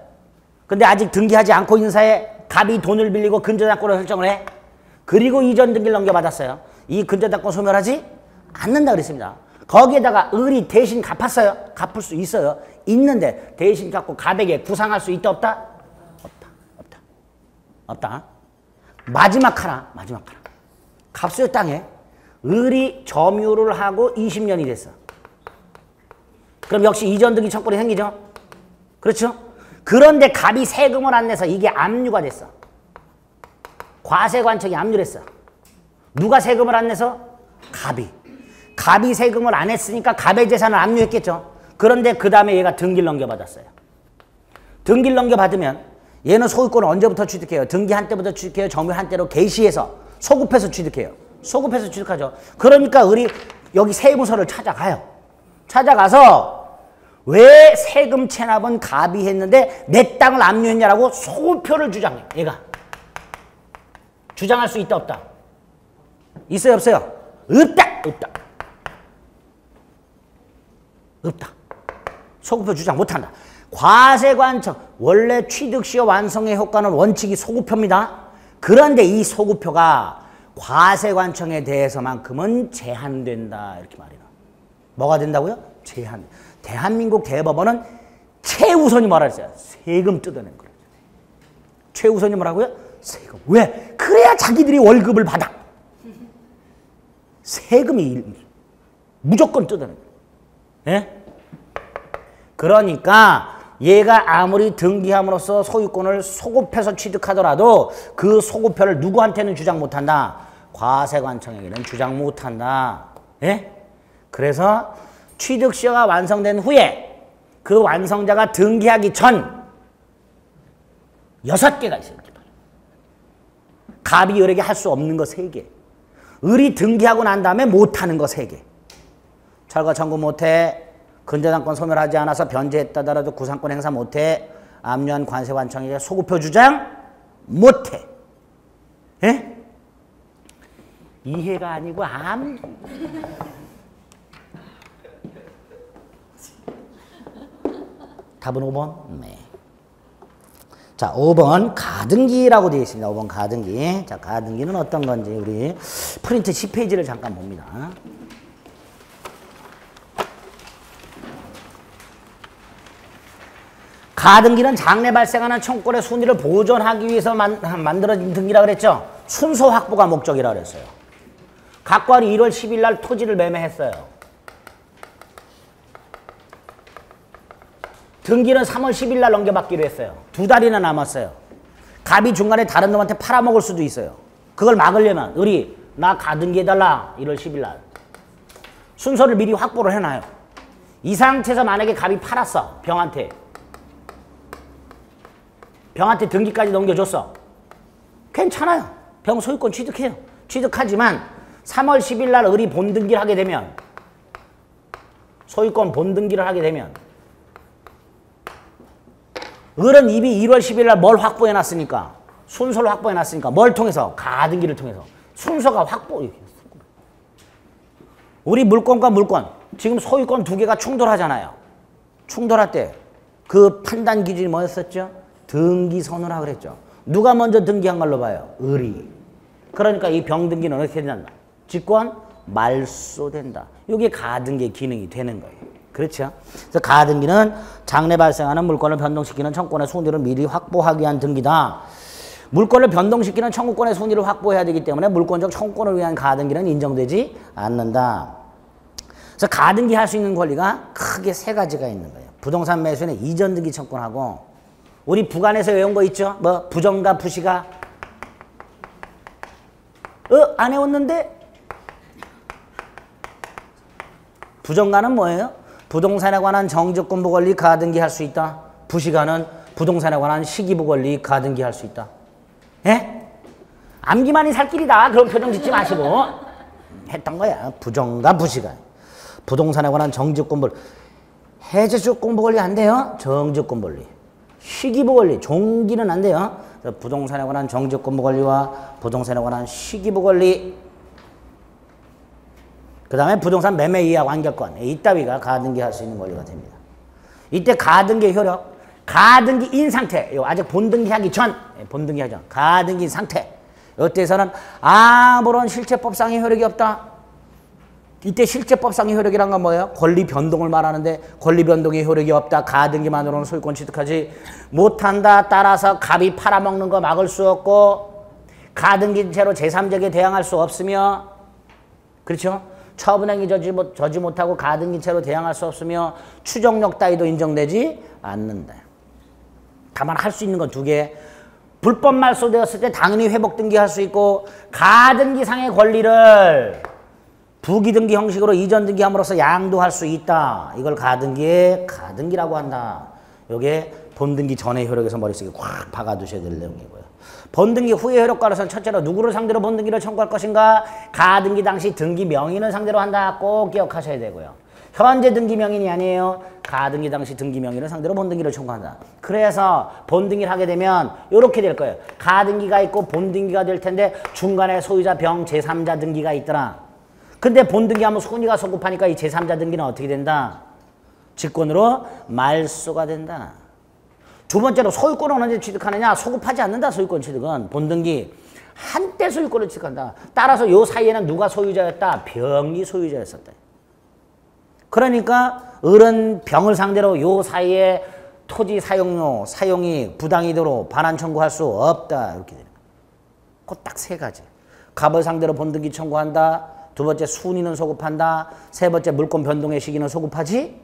근데 아직 등기하지 않고 있는 사이에 갑이 돈을 빌리고 근저당권을 설정을 해. 그리고 이전 등기를 넘겨받았어요. 이 근저당권 소멸하지 않는다 그랬습니다. 거기에다가 을이 대신 갚았어요. 갚을 수 있어요. 있는데 대신 갚고 갑에게 구상할 수 있다 없다? 없다. 마지막 하나. 갑수요 땅에 을이 점유를 하고 20년이 됐어. 그럼 역시 이전 등기 청구권이 생기죠. 그렇죠? 그런데 갑이 세금을 안 내서 이게 압류가 됐어. 과세관청이 압류를 했어. 누가 세금을 안 내서? 갑이 세금을 안 했으니까 갑의 재산을 압류했겠죠. 그런데 그 다음에 얘가 등기를 넘겨받았어요. 등기를 넘겨받으면 얘는 소유권을 언제부터 취득해요? 등기한 때부터 취득해요? 점유한 때로 개시해서 소급해서 취득해요. 소급해서 취득하죠. 그러니까 을이 여기 세무서를 찾아가서 왜 세금 체납은 갑이 했는데 내 땅을 압류했냐라고 소표를 주장해. 얘가. 주장할 수 있다 없다? 있어요 없어요? 없다. 소급표 주장 못한다. 과세관청 원래 취득시효 완성의 효과는 원칙이 소급표입니다. 그런데 이 소급표가 과세관청에 대해서만큼은 제한된다 이렇게 말해요. 뭐가 된다고요? 제한. 대한민국 대법원은 최우선이 뭐라 했어요? 세금 뜯어낸 거예요. 최우선이 뭐라고요? 세금. 왜? 그래야 자기들이 월급을 받아. 세금이 무조건 뜯어낸 거예요. 예? 그러니까 얘가 아무리 등기함으로써 소유권을 소급해서 취득하더라도 그 소급표를 누구한테는 주장 못한다. 과세관청에게는 주장 못한다. 예? 그래서 취득시효가 완성된 후에 그 완성자가 등기하기 전 6개가 있어요. 갑이 을에게 할 수 없는 거 3개. 을이 등기하고 난 다음에 못하는 거 3개. 철거 청구 못해. 근저당권 소멸하지 않아서 변제했다더라도 구상권 행사 못해. 압류한 관세관청에게 소급표 주장 못해. 예? 이해가 아니고 답은 5번? 네. 자, 5번 가등기라고 되어 있습니다. 5번 가등기. 자, 가등기는 어떤 건지 우리 프린트 10페이지를 잠깐 봅니다. 가등기는 장래 발생하는 청구권의 순위를 보존하기 위해서 만들어진 등기라 그랬죠. 순서 확보가 목적이라 그랬어요. 각과리 1월 10일 날 토지를 매매했어요. 등기는 3월 10일 날 넘겨받기로 했어요. 2달이나 남았어요. 갑이 중간에 다른 놈한테 팔아먹을 수도 있어요. 그걸 막으려면 을이 나 가등기 해달라. 1월 10일 날. 순서를 미리 확보를 해놔요. 이 상태에서 만약에 갑이 팔았어. 병한테 등기까지 넘겨줬어. 괜찮아요. 병 소유권 취득해요. 취득하지만 3월 10일 날 을이 본등기를 하게 되면 소유권 본등기를 하게 되면 을은 이미 1월 10일 날 뭘 확보해놨습니까? 순서를 확보해놨으니까 뭘 통해서? 가등기를 통해서. 순서가 우리 물권과 물권 지금 소유권 2개가 충돌하잖아요. 충돌할 때 그 판단 기준이 뭐였었죠? 등기선언하라 그랬죠. 누가 먼저 등기한 걸로 봐요? 을이. 그러니까 이 병등기는 어떻게 된다? 직권 말소된다. 이게 가등기의 기능이 되는 거예요. 그렇죠? 그래서 가등기는 장래 발생하는 물건을 변동시키는 청구권의 순위를 미리 확보하기 위한 등기다. 물건을 변동시키는 청구권의 순위를 확보해야 되기 때문에 물권적 청구권을 위한 가등기는 인정되지 않는다. 그래서 가등기 할 수 있는 권리가 크게 3가지가 있는 거예요. 부동산 매수인의 이전 등기 청구하고 우리 부관에서 외운 거 있죠? 뭐 부정가 부시가 안 해왔는데? 부정가는 뭐예요? 부동산에 관한 정적권부 권리 가등기 할 수 있다. 부시가는 부동산에 관한 시기부 권리 가등기 할 수 있다. 예? 암기만이 살 길이다. 그런 표정 짓지 마시고 했던 거야. 부정가 부시가. 부동산에 관한 정적권부 해제조건부 권리 안 돼요. 정적권 권리. 시기부 권리, 종기는 안 돼요. 부동산에 관한 정적권부 권리와 부동산에 관한 시기부 권리. 그 다음에 부동산 매매 이하 완결권. 이따위가 가등기 할 수 있는 권리가 됩니다. 이때 가등기 효력, 가등기인 상태. 아직 본등기하기 전, 본등기하기 전. 가등기인 상태. 이때에서는 아무런 실체법상의 효력이 없다. 이때 실체법상의 효력이란 건 뭐예요? 권리 변동을 말하는데 권리 변동의 효력이 없다. 가등기만으로는 소유권 취득하지 못한다. 따라서 갑이 팔아먹는 거 막을 수 없고 가등기 채로 제3자에게 대항할 수 없으며 그렇죠? 처분행위 저지 못하고 가등기 채로 대항할 수 없으며 추정력 따위도 인정되지 않는다. 다만 할 수 있는 건 2개. 불법 말소되었을 때 당연히 회복 등기할 수 있고 가등기상의 권리를 부기등기 형식으로 이전 등기함으로써 양도할 수 있다. 이걸 가등기의 가등기라고 한다. 이게 본등기 전의 효력에서 머릿속에 확 박아두셔야 될 내용이고요. 본등기 후의 효력가로서는 첫째로 누구를 상대로 본등기를 청구할 것인가? 가등기 당시 등기 명인을 상대로 한다. 꼭 기억하셔야 되고요. 현재 등기 명인이 아니에요. 가등기 당시 등기 명인을 상대로 본등기를 청구한다. 그래서 본등기를 하게 되면 이렇게 될 거예요. 가등기가 있고 본등기가 될 텐데 중간에 소유자 병 제3자 등기가 있더라. 근데 본등기하면 손이가 소급하니까 이 제3자 등기는 어떻게 된다? 직권으로 말소가 된다. 2번째로 소유권을 언제 취득하느냐? 소급하지 않는다. 소유권 취득은. 본등기 한때 소유권을 취득한다. 따라서 요 사이에는 누가 소유자였다? 병이 소유자였었다. 그러니까 을은 병을 상대로 요 사이에 토지 사용료, 사용이 부당이도록 반환 청구할 수 없다. 이렇게 되는 거예요. 그 딱 세 가지. 갑을 상대로 본등기 청구한다. 두 번째 순위는 소급한다. 세 번째 물권 변동의 시기는 소급하지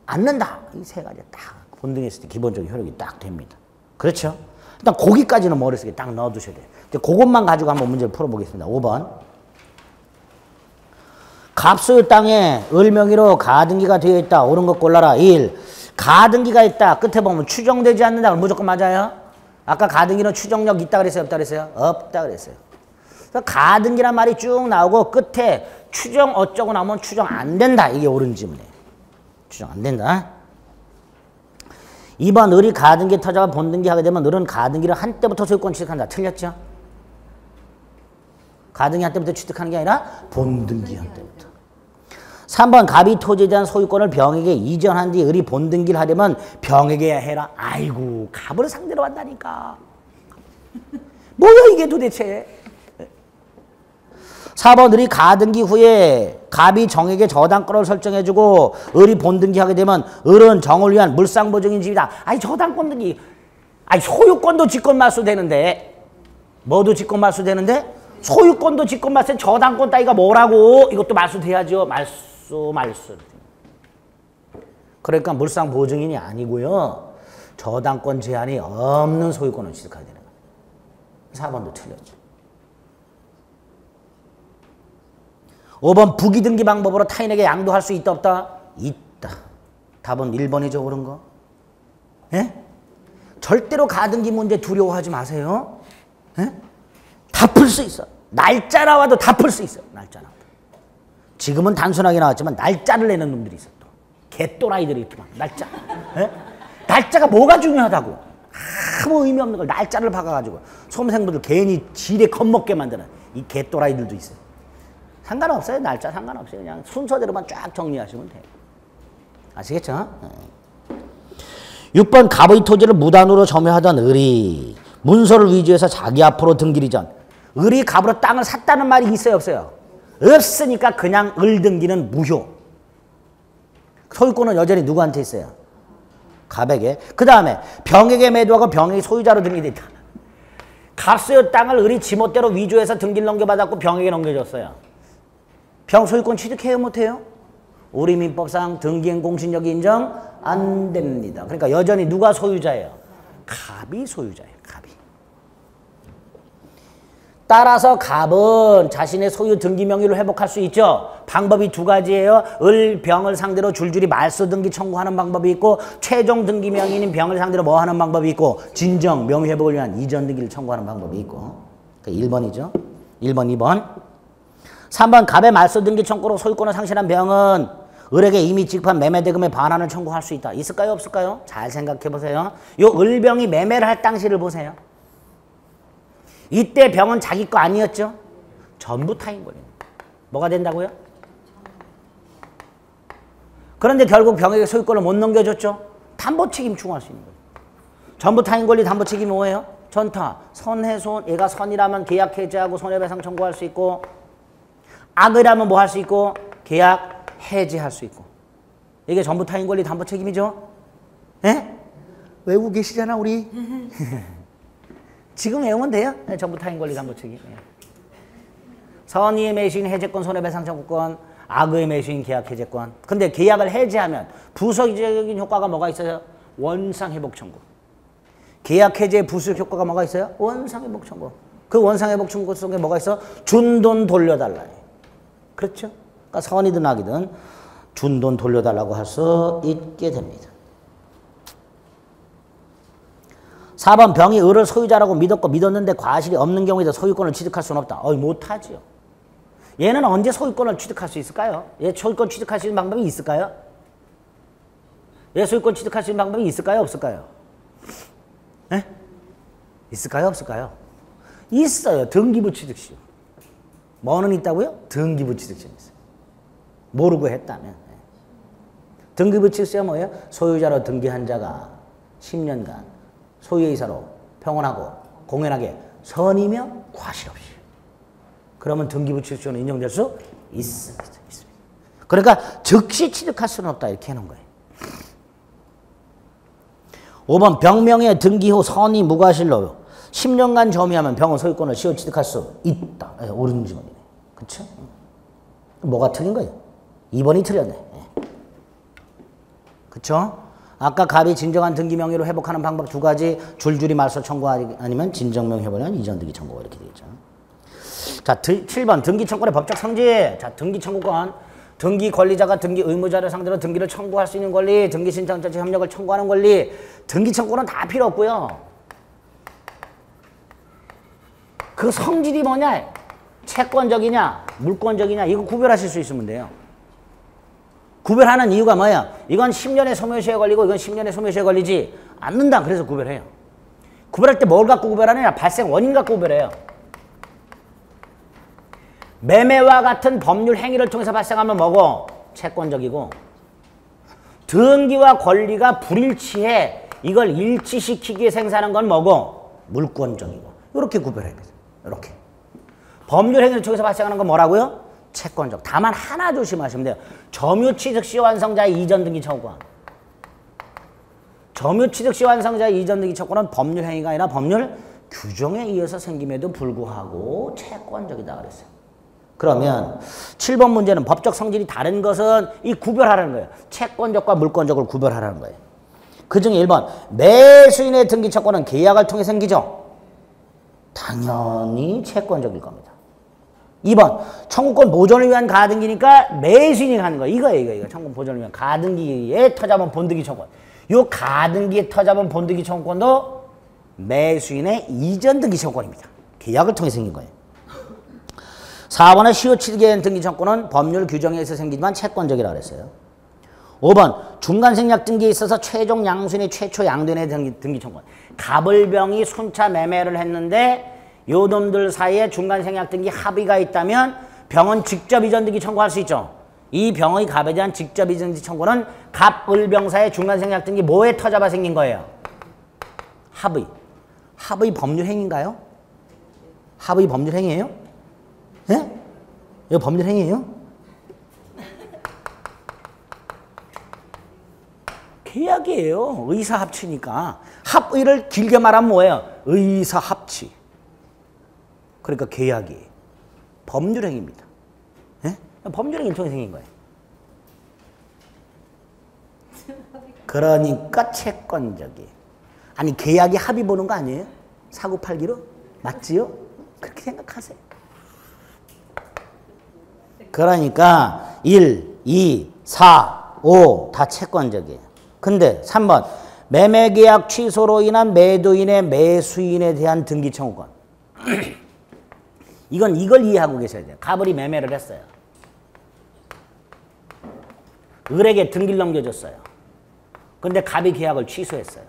않는다. 이 세 가지 딱 본등했을 때 기본적인 효력이 딱 됩니다. 그렇죠? 일단 거기까지는 머릿속에 딱 넣어두셔야 돼요. 이제 그것만 가지고 한번 문제를 풀어보겠습니다. 5번. 갑소유 땅에 을명의로 가등기가 되어 있다. 옳은 것 골라라. 1. 가등기가 있다. 끝에 보면 추정되지 않는다. 무조건 맞아요. 아까 가등기는 추정력 있다 그랬어요? 없다 그랬어요? 없다 그랬어요. 그래서 가등기란 말이 쭉 나오고 끝에 추정 어쩌고 나오면 추정 안 된다. 이게 옳은 지문이에요. 추정 안 된다. 2번 을이 가등기 터자가 본등기 하게 되면 을은 가등기를 한때부터 소유권 취득한다. 틀렸죠? 가등기 한때부터 취득하는 게 아니라 본등기 한때부터. 3번 갑이 토지에 대한 소유권을 병에게 이전한 뒤 을이 본등기를 하려면 병에게 해라. 아이고 갑을 상대로 한다니까. 뭐야 이게 도대체. 4번 을이 가등기 후에 갑이 정에게 저당권을 설정해주고 을이 본등기하게 되면 을은 정을 위한 물상보증인 집이다. 아니 저당권 등기, 아니 소유권도 직권말수 되는데, 뭐도 직권말수 되는데 소유권도 직권말수 저당권 따위가 뭐라고. 이것도 말수돼야죠. 말수. 그러니까 물상보증인이 아니고요. 저당권 제한이 없는 소유권을 취득하게 되는 거예요. 4번도 틀렸죠. 5번 부기등기 방법으로 타인에게 양도할 수 있다 없다? 있다. 답은 1번이죠. 옳은 거. 예? 절대로 가등기 문제 두려워하지 마세요. 예? 다 풀 수 있어. 날짜 나와도 다 풀 수 있어. 날짜 나와도. 지금은 단순하게 나왔지만 날짜를 내는 놈들이 있어. 또 개또라이들이 이렇게 막 날짜. 예? 날짜가 뭐가 중요하다고. 아무 의미 없는 걸 날짜를 박아가지고 수험생분들 괜히 지레 겁먹게 만드는 이 개또라이들도 있어요. 상관없어요. 날짜 상관없어요. 그냥 순서대로만 쫙 정리하시면 돼요. 아시겠죠? 6번 갑의 토지를 무단으로 점유하던 을이 문서를 위조해서 자기 앞으로 등기리 전. 을이 갑으로 땅을 샀다는 말이 있어요? 없어요? 없으니까 그냥 을 등기는 무효. 소유권은 여전히 누구한테 있어요? 갑에게. 그 다음에 병에게 매도하고 병에게 소유자로 등기돼 있다. 갑소유 땅을 을이 지멋대로 위조해서 등기를 넘겨받았고 병에게 넘겨줬어요. 병 소유권 취득해요? 못해요? 우리 민법상 등기행 공신력이 인정 안 됩니다. 그러니까 여전히 누가 소유자예요? 갑이 소유자예요. 갑이. 따라서 갑은 자신의 소유 등기 명의를 회복할 수 있죠. 방법이 두 가지예요. 을, 병을 상대로 줄줄이 말소 등기 청구하는 방법이 있고 최종 등기 명의인 병을 상대로 뭐 하는 방법이 있고 진정 명의 회복을 위한 이전 등기를 청구하는 방법이 있고. 그러니까 1번이죠. 1번, 2번. 3번 갑의 말소 등기 청구로 소유권을 상실한 병은 을에게 이미 지급한 매매대금의 반환을 청구할 수 있다. 있을까요? 없을까요? 잘 생각해 보세요. 요 을병이 매매를 할 당시를 보세요. 이때 병은 자기 거 아니었죠? 전부 타인 권입니다. 뭐가 된다고요? 그런데 결국 병에게 소유권을 못 넘겨줬죠? 담보 책임 충고할 수 있는 거예요. 전부 타인 권리 담보 책임이 뭐예요? 전타, 선해손, 얘가 선이라면 계약 해지하고 손해배상 청구할 수 있고 악이라면 뭐 할 수 있고 계약 해지할 수 있고. 이게 전부 타인 권리 담보 책임이죠? 예? 외우고 계시잖아 우리. 지금 외우면 돼요? 네, 전부 타인 권리 담보 책임. 예. 선의의 매수인 해제권 손해배상 청구권, 악의 매수인 계약 해제권. 근데 계약을 해지하면 부수적인 효과가 뭐가 있어요? 원상회복 청구. 계약 해제의 부수적 효과가 뭐가 있어요? 원상회복 청구. 그 원상회복 청구 속에 뭐가 있어? 준 돈 돌려달라. 그렇죠? 그러니까 선이든 악이든 준 돈 돌려달라고 할 수 있게 됩니다. 4번 병이 을을 소유자라고 믿었고 믿었는데 과실이 없는 경우에도 소유권을 취득할 수는 없다. 못하지요. 얘는 언제 소유권을 취득할 수 있을까요? 얘 소유권 취득할 수 있는 방법이 있을까요? 얘 소유권 취득할 수 있는 방법이 있을까요? 없을까요? 에? 있을까요? 없을까요? 있어요. 등기부 취득시효. 뭐는 있다고요? 등기부 취득시효 있어요. 모르고 했다면. 등기부 취득시효가 뭐예요? 소유자로 등기한 자가 10년간 소유의사로 평온하고 공연하게 선이며 과실 없이. 그러면 등기부 취득시효는 인정될 수 있습니다. 그러니까 즉시 취득할 수는 없다 이렇게 해놓은 거예요. 5번 병명의 등기 후 선의 무과실로 10년간 점유하면 병원 소유권을 시효 취득할 수 있다. 네, 옳은 질문이네. 그쵸? 뭐가 틀린 거예요? 2번이 틀렸네. 네. 그쵸? 아까 갑이 진정한 등기 명의로 회복하는 방법 두 가지 줄줄이 말소 청구 아니면 진정명 회복이면 이전 등기 청구가 이렇게 되겠죠. 자, 7번 등기 청구의 법적 성질. 자, 등기 청구권. 등기 권리자가 등기 의무자를 상대로 등기를 청구할 수 있는 권리, 등기 신청자 측 협력을 청구하는 권리, 등기 청구는 다 필요 없고요. 그 성질이 뭐냐? 채권적이냐, 물권적이냐, 이거 구별하실 수 있으면 돼요. 구별하는 이유가 뭐야? 이건 10년의 소멸시효에 걸리고 이건 10년의 소멸시효에 걸리지 않는다. 그래서 구별해요. 구별할 때 뭘 갖고 구별하느냐? 발생 원인 갖고 구별해요. 매매와 같은 법률 행위를 통해서 발생하면 뭐고? 채권적이고, 등기와 권리가 불일치해 이걸 일치시키기 위해 생산한 건 뭐고? 물권적이고. 이렇게 구별해야 돼요. 이렇게. 법률 행위를 통해서 발생하는 건 뭐라고요? 채권적. 다만 하나 조심하시면 돼요. 점유취득 시 완성자의 이전 등기 청구권. 점유취득 시 완성자의 이전 등기 청구권은 법률 행위가 아니라 법률 규정에 의해서 생김에도 불구하고 채권적이다 그랬어요. 그러면 7번 문제는 법적 성질이 다른 것은 이 구별하라는 거예요. 채권적과 물권적을 구별하라는 거예요. 그중에 1번 매수인의 등기 청구는 계약을 통해 생기죠. 당연히 채권적일 겁니다. 2번 청구권 보존을 위한 가등기니까 매수인이 가는 거예요. 이거 청구권 보존을 위한 가등기에 터잡은 본등기 청구권. 이 가등기에 터잡은 본등기 청구권도 매수인의 이전 등기 청구권입니다. 계약을 통해 생긴 거예요. 4번은 시효 취득에 대한 등기 청구는 법률 규정에 의해서 생기지만 채권적이라고 그랬어요. 5번 중간 생략 등기에 있어서 최종 양수인의 최초 양도인의 등기 청구권. 갑을병이 순차 매매를 했는데 요 놈들 사이에 중간 생략 등기 합의가 있다면 병은 직접 이전 등기 청구할 수 있죠. 이 병의 갑에 대한 직접 이전 등기 청구는 갑을병 사이의 중간 생략 등기 뭐에 터잡아 생긴 거예요? 합의. 합의 법률 행위인가요? 합의 법률 행위예요? 예? 이거 법률 행위예요? 계약이에요. 의사합치니까. 합의를 길게 말하면 뭐예요? 의사합치. 그러니까 계약이 법률 행위입니다. 예? 법률 행위를 통해 생긴 거예요. 그러니까 채권적이. 아니 계약이 합의 보는 거 아니에요? 사고 팔기로? 맞지요? 그렇게 생각하세요. 그러니까 1, 2, 4, 5 다 채권적이에요. 근데 3번 매매계약 취소로 인한 매도인의 매수인에 대한 등기 청구권. 이걸 이해하고 계셔야 돼요. 갑을이 매매를 했어요. 을에게 등기를 넘겨줬어요. 근데 갑이 계약을 취소했어요.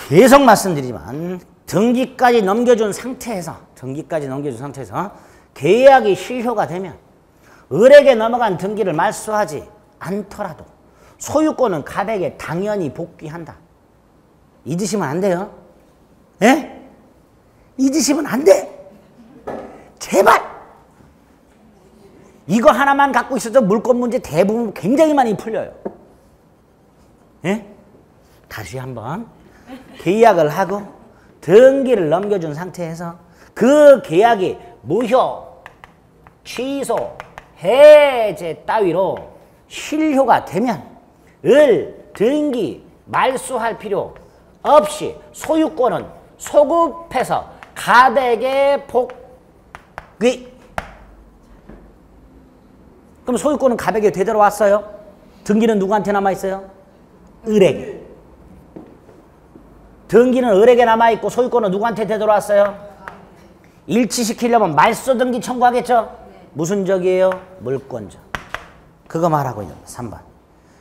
계속 말씀드리지만 등기까지 넘겨준 상태에서 계약이 실효가 되면 을에게 넘어간 등기를 말소하지 않더라도 소유권은 갑에게 당연히 복귀한다. 잊으시면 안 돼요. 예? 잊으시면 안 돼. 제발. 이거 하나만 갖고 있어도 물권 문제 대부분 굉장히 많이 풀려요. 예? 다시 한번 계약을 하고 등기를 넘겨준 상태에서 그 계약이 무효, 취소, 해제 따위로 실효가 되면 을 등기 말소할 필요 없이 소유권은 소급해서 갑에게 복귀. 그럼 소유권은 갑에게 되돌아왔어요? 등기는 누구한테 남아있어요? 을에게. 등기는 을에게 남아있고 소유권은 누구한테 되돌아왔어요? 일치시키려면 말소 등기 청구하겠죠? 무슨 적이에요? 물권적. 그거 말하고 있는 거예요. 3번.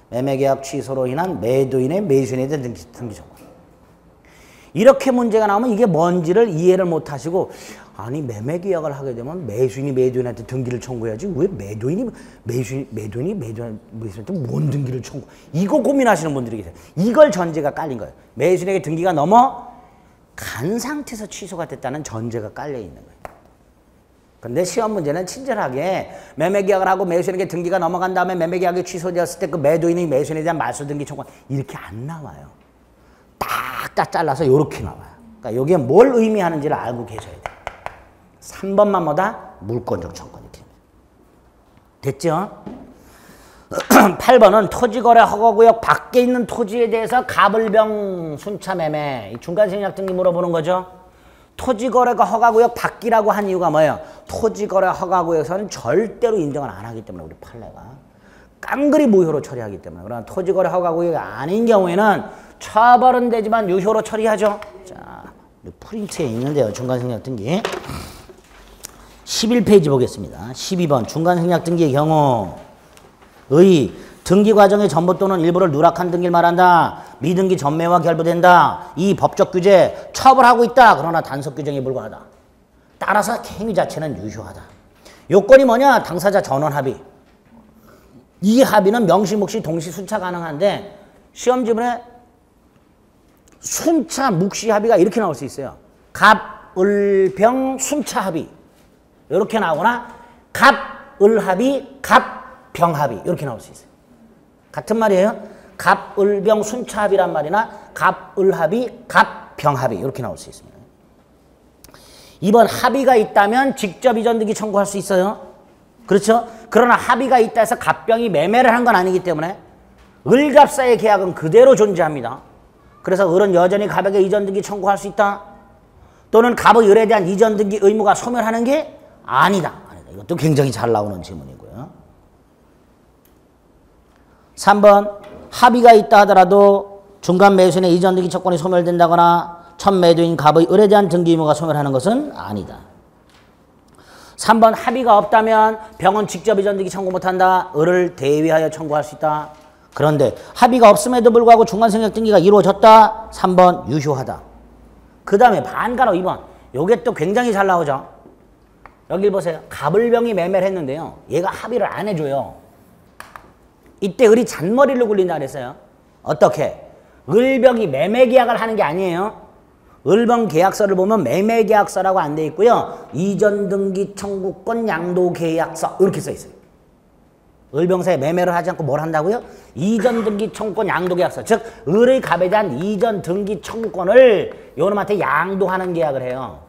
매매계약 취소로 인한 매도인의 매수인에 대한 등기 청구. 이렇게 문제가 나오면 이게 뭔지를 이해를 못 하시고, 아니 매매계약을 하게 되면 매수인이 매도인한테 등기를 청구해야지 왜 매도인이 매수인한테 뭔 등기를 청구. 이거 고민하시는 분들이 계세요. 이걸 전제가 깔린 거예요. 매수인에게 등기가 넘어간 상태에서 취소가 됐다는 전제가 깔려 있는 거예요. 근데 시험 문제는 친절하게 매매계약을 하고 매수인에게 등기가 넘어간 다음에 매매계약이 취소되었을 때 그 매도인이 매수인에 대한 말소등기 청구 이렇게 안 나와요. 딱딱 잘라서 이렇게 나와요. 그러니까 이게 뭘 의미하는지를 알고 계셔야 돼요. 3번만 뭐다? 물권적 청구 이렇게. 됐죠? 8번은 토지거래 허가구역 밖에 있는 토지에 대해서 가불병 순차매매 중간생략 등기 물어보는 거죠. 토지거래가 허가구역 밖이라고 한 이유가 뭐예요? 토지거래 허가구역에서는 절대로 인정을 안 하기 때문에 우리 판례가 깡그리 무효로 처리하기 때문에. 그러나 토지거래 허가구역이 아닌 경우에는 처벌은 되지만 유효로 처리하죠. 자, 프린트에 있는데요. 중간생략 등기 11페이지 보겠습니다. 12번 중간생략 등기의 경우 의 등기 과정의 전부 또는 일부를 누락한 등기를 말한다. 미등기 전매와 결부된다. 이 법적 규제 처벌하고 있다. 그러나 단속 규정에 불과하다. 따라서 행위 자체는 유효하다. 요건이 뭐냐? 당사자 전원 합의. 이 합의는 명시묵시 동시 순차 가능한데 시험 지문에 순차 묵시 합의가 이렇게 나올 수 있어요. 갑, 을, 병, 순차 합의. 이렇게 나오거나 갑, 을 합의, 갑, 병 합의 이렇게 나올 수 있어요. 같은 말이에요. 갑, 을, 병, 순차 합의란 말이나 갑, 을 합의, 갑, 병 합의 이렇게 나올 수 있습니다. 2번 합의가 있다면 직접 이전 등기 청구할 수 있어요. 그렇죠? 그러나 합의가 있다 해서 갑병이 매매를 한 건 아니기 때문에 을갑사의 계약은 그대로 존재합니다. 그래서 을은 여전히 갑에게 이전 등기 청구할 수 있다. 또는 갑의 을에 대한 이전 등기 의무가 소멸하는 게 아니다. 이것도 굉장히 잘 나오는 질문이고요. 3번 합의가 있다 하더라도 중간 매수인의 이전 등기 채권이 소멸된다거나 첫 매도인 갑의 을에 대한 등기 의무가 소멸하는 것은 아니다. 3번 합의가 없다면 병은 직접 이전 등기 청구 못한다. 을을 대위하여 청구할 수 있다. 그런데 합의가 없음에도 불구하고 중간생략 등기가 이루어졌다. 3번 유효하다. 그 다음에 반가로 2번. 요게 또 굉장히 잘 나오죠. 여기 보세요. 갑을병이 매매를 했는데요. 얘가 합의를 안 해줘요. 이때 을이 잔머리를 굴린다 그랬어요. 어떻게? 을병이 매매계약을 하는 게 아니에요. 을병 계약서를 보면 매매계약서라고 안 돼 있고요. 이전등기 청구권 양도계약서 이렇게 써 있어요. 을병사에 매매를 하지 않고 뭘 한다고요? 이전등기 청구권 양도계약서. 즉 을의 갑에 대한 이전등기 청구권을 요놈한테 양도하는 계약을 해요.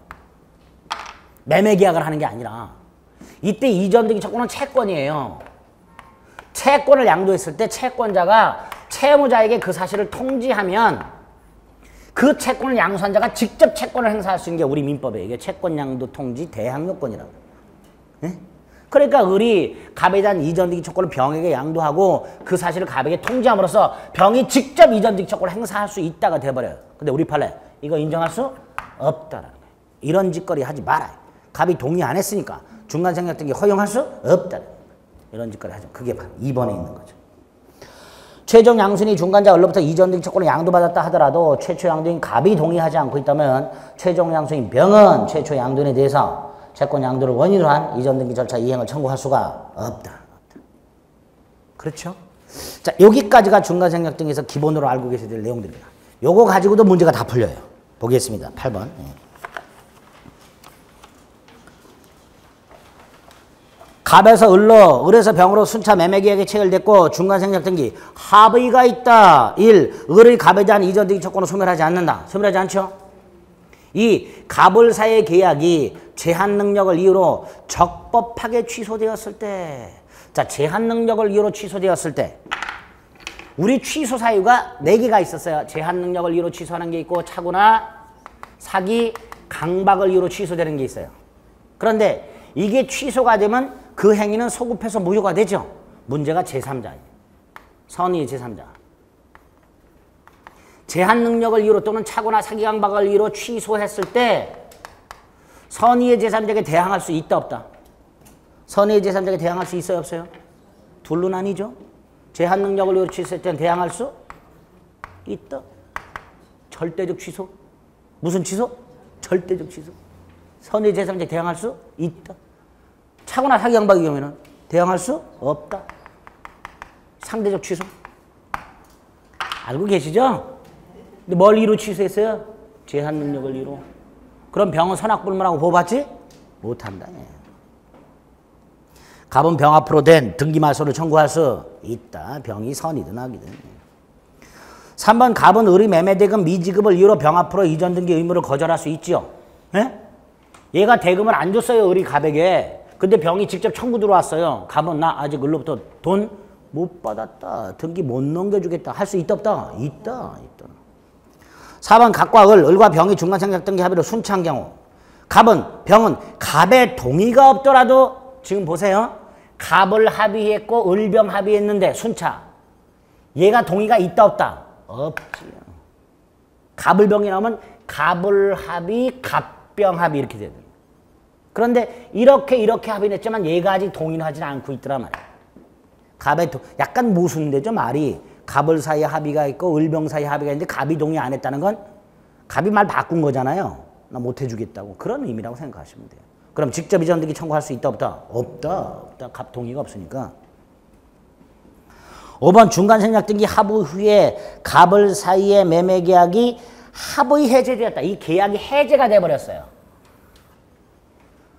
매매계약을 하는 게 아니라. 이때 이전등기 청구권은 채권이에요. 채권을 양도했을 때 채권자가 채무자에게 그 사실을 통지하면 그 채권을 양수한 자가 직접 채권을 행사할 수 있는 게 우리 민법에 이게 채권양도 통지 대항요건이라고. 네? 그러니까 을이 갑에 대한 이전등기 채권을 병에게 양도하고 그 사실을 갑에게 통지함으로써 병이 직접 이전등기 채권을 행사할 수 있다가 돼버려요. 근데 우리 판례 이거 인정할 수 없다라는 거예요. 이런 짓거리 하지 말아요. 갑이 동의 안 했으니까 중간생략 등기 허용할 수 없다. 이런 짓거리 하죠. 그게 바로 2번에 있는 거죠. 최종 양수인이 중간자 을로부터 이전 등기 채권을 양도받았다 하더라도 최초 양도인 갑이 동의하지 않고 있다면 최종 양수인 병은 최초 양도인에 대해서 채권 양도를 원인으로 한 이전 등기 절차 이행을 청구할 수가 없다. 그렇죠? 자, 여기까지가 중간생략 등에서 기본으로 알고 계셔야 될 내용들입니다. 요거 가지고도 문제가 다 풀려요. 보겠습니다. 8번. 갑에서 을로, 을에서 병으로 순차 매매계약이 체결됐고 중간생략 등기 합의가 있다. 1. 을의 갑에 대한 이전 등기 채권을 소멸하지 않는다. 소멸하지 않죠? 2. 갑을 사이의 계약이 제한 능력을 이유로 적법하게 취소되었을 때. 자, 제한 능력을 이유로 취소되었을 때. 우리 취소 사유가 4개가 있었어요. 제한 능력을 이유로 취소하는 게 있고 차고나 사기, 강박을 이유로 취소되는 게 있어요. 그런데 이게 취소가 되면 그 행위는 소급해서 무효가 되죠. 문제가 제3자예요. 선의의 제3자. 제한 능력을 이유로 또는 차고나 사기 강박을 이유로 취소했을 때 선의의 제3자에게 대항할 수 있다 없다? 선의의 제3자에게 대항할 수 있어요 없어요? 둘로 나뉘죠. 제한 능력을 이유로 취소했을 때는 대항할 수 있다. 절대적 취소. 무슨 취소? 절대적 취소. 선의의 제3자에게 대항할 수 있다. 차고나 사기 강박의 경우에는 대항할 수 없다. 상대적 취소. 알고 계시죠? 근데 뭘 이유로 취소했어요? 제한 능력을 이유로. 그럼 병은 선악불문하고 보호받지 못한다. 갑은 병 앞으로 된 등기 말소를 청구할 수 있다. 병이 선이든 악이든. 3번 갑은 을이 매매대금 미지급을 이유로 병 앞으로 이전 등기 의무를 거절할 수 있지요. 예? 얘가 대금을 안 줬어요. 을이 갑에게. 근데 병이 직접 청구 들어왔어요. 갑은 나 아직 을로부터 돈 못 받았다. 등기 못 넘겨주겠다. 할 수 있다 없다? 있다. 4번 갑과 을과 병이 중간생략 등기 합의로 순차한 경우 갑은 병은 갑의 동의가 없더라도 지금 보세요. 갑을 합의했고 을병 합의했는데 순차. 얘가 동의가 있다 없다? 없지요. 갑을병이 나오면 갑을 합의, 갑병 합의 이렇게 되는. 그런데 이렇게 합의했지만 얘가 아직 동의는 하지 않고 있더란 말이야. 갑의 약간 모순되죠 말이. 갑을 사이에 합의가 있고 을병 사이에 합의가 있는데 갑이 동의 안 했다는 건 갑이 말 바꾼 거잖아요. 나 못 해주겠다고. 그런 의미라고 생각하시면 돼요. 그럼 직접 이전 등기 청구할 수 있다 없다? 없다. 갑 동의가 없으니까. 5번 중간생략 등기 합의 후에 갑을 사이에 매매 계약이 합의 해제되었다. 이 계약이 해제가 돼버렸어요.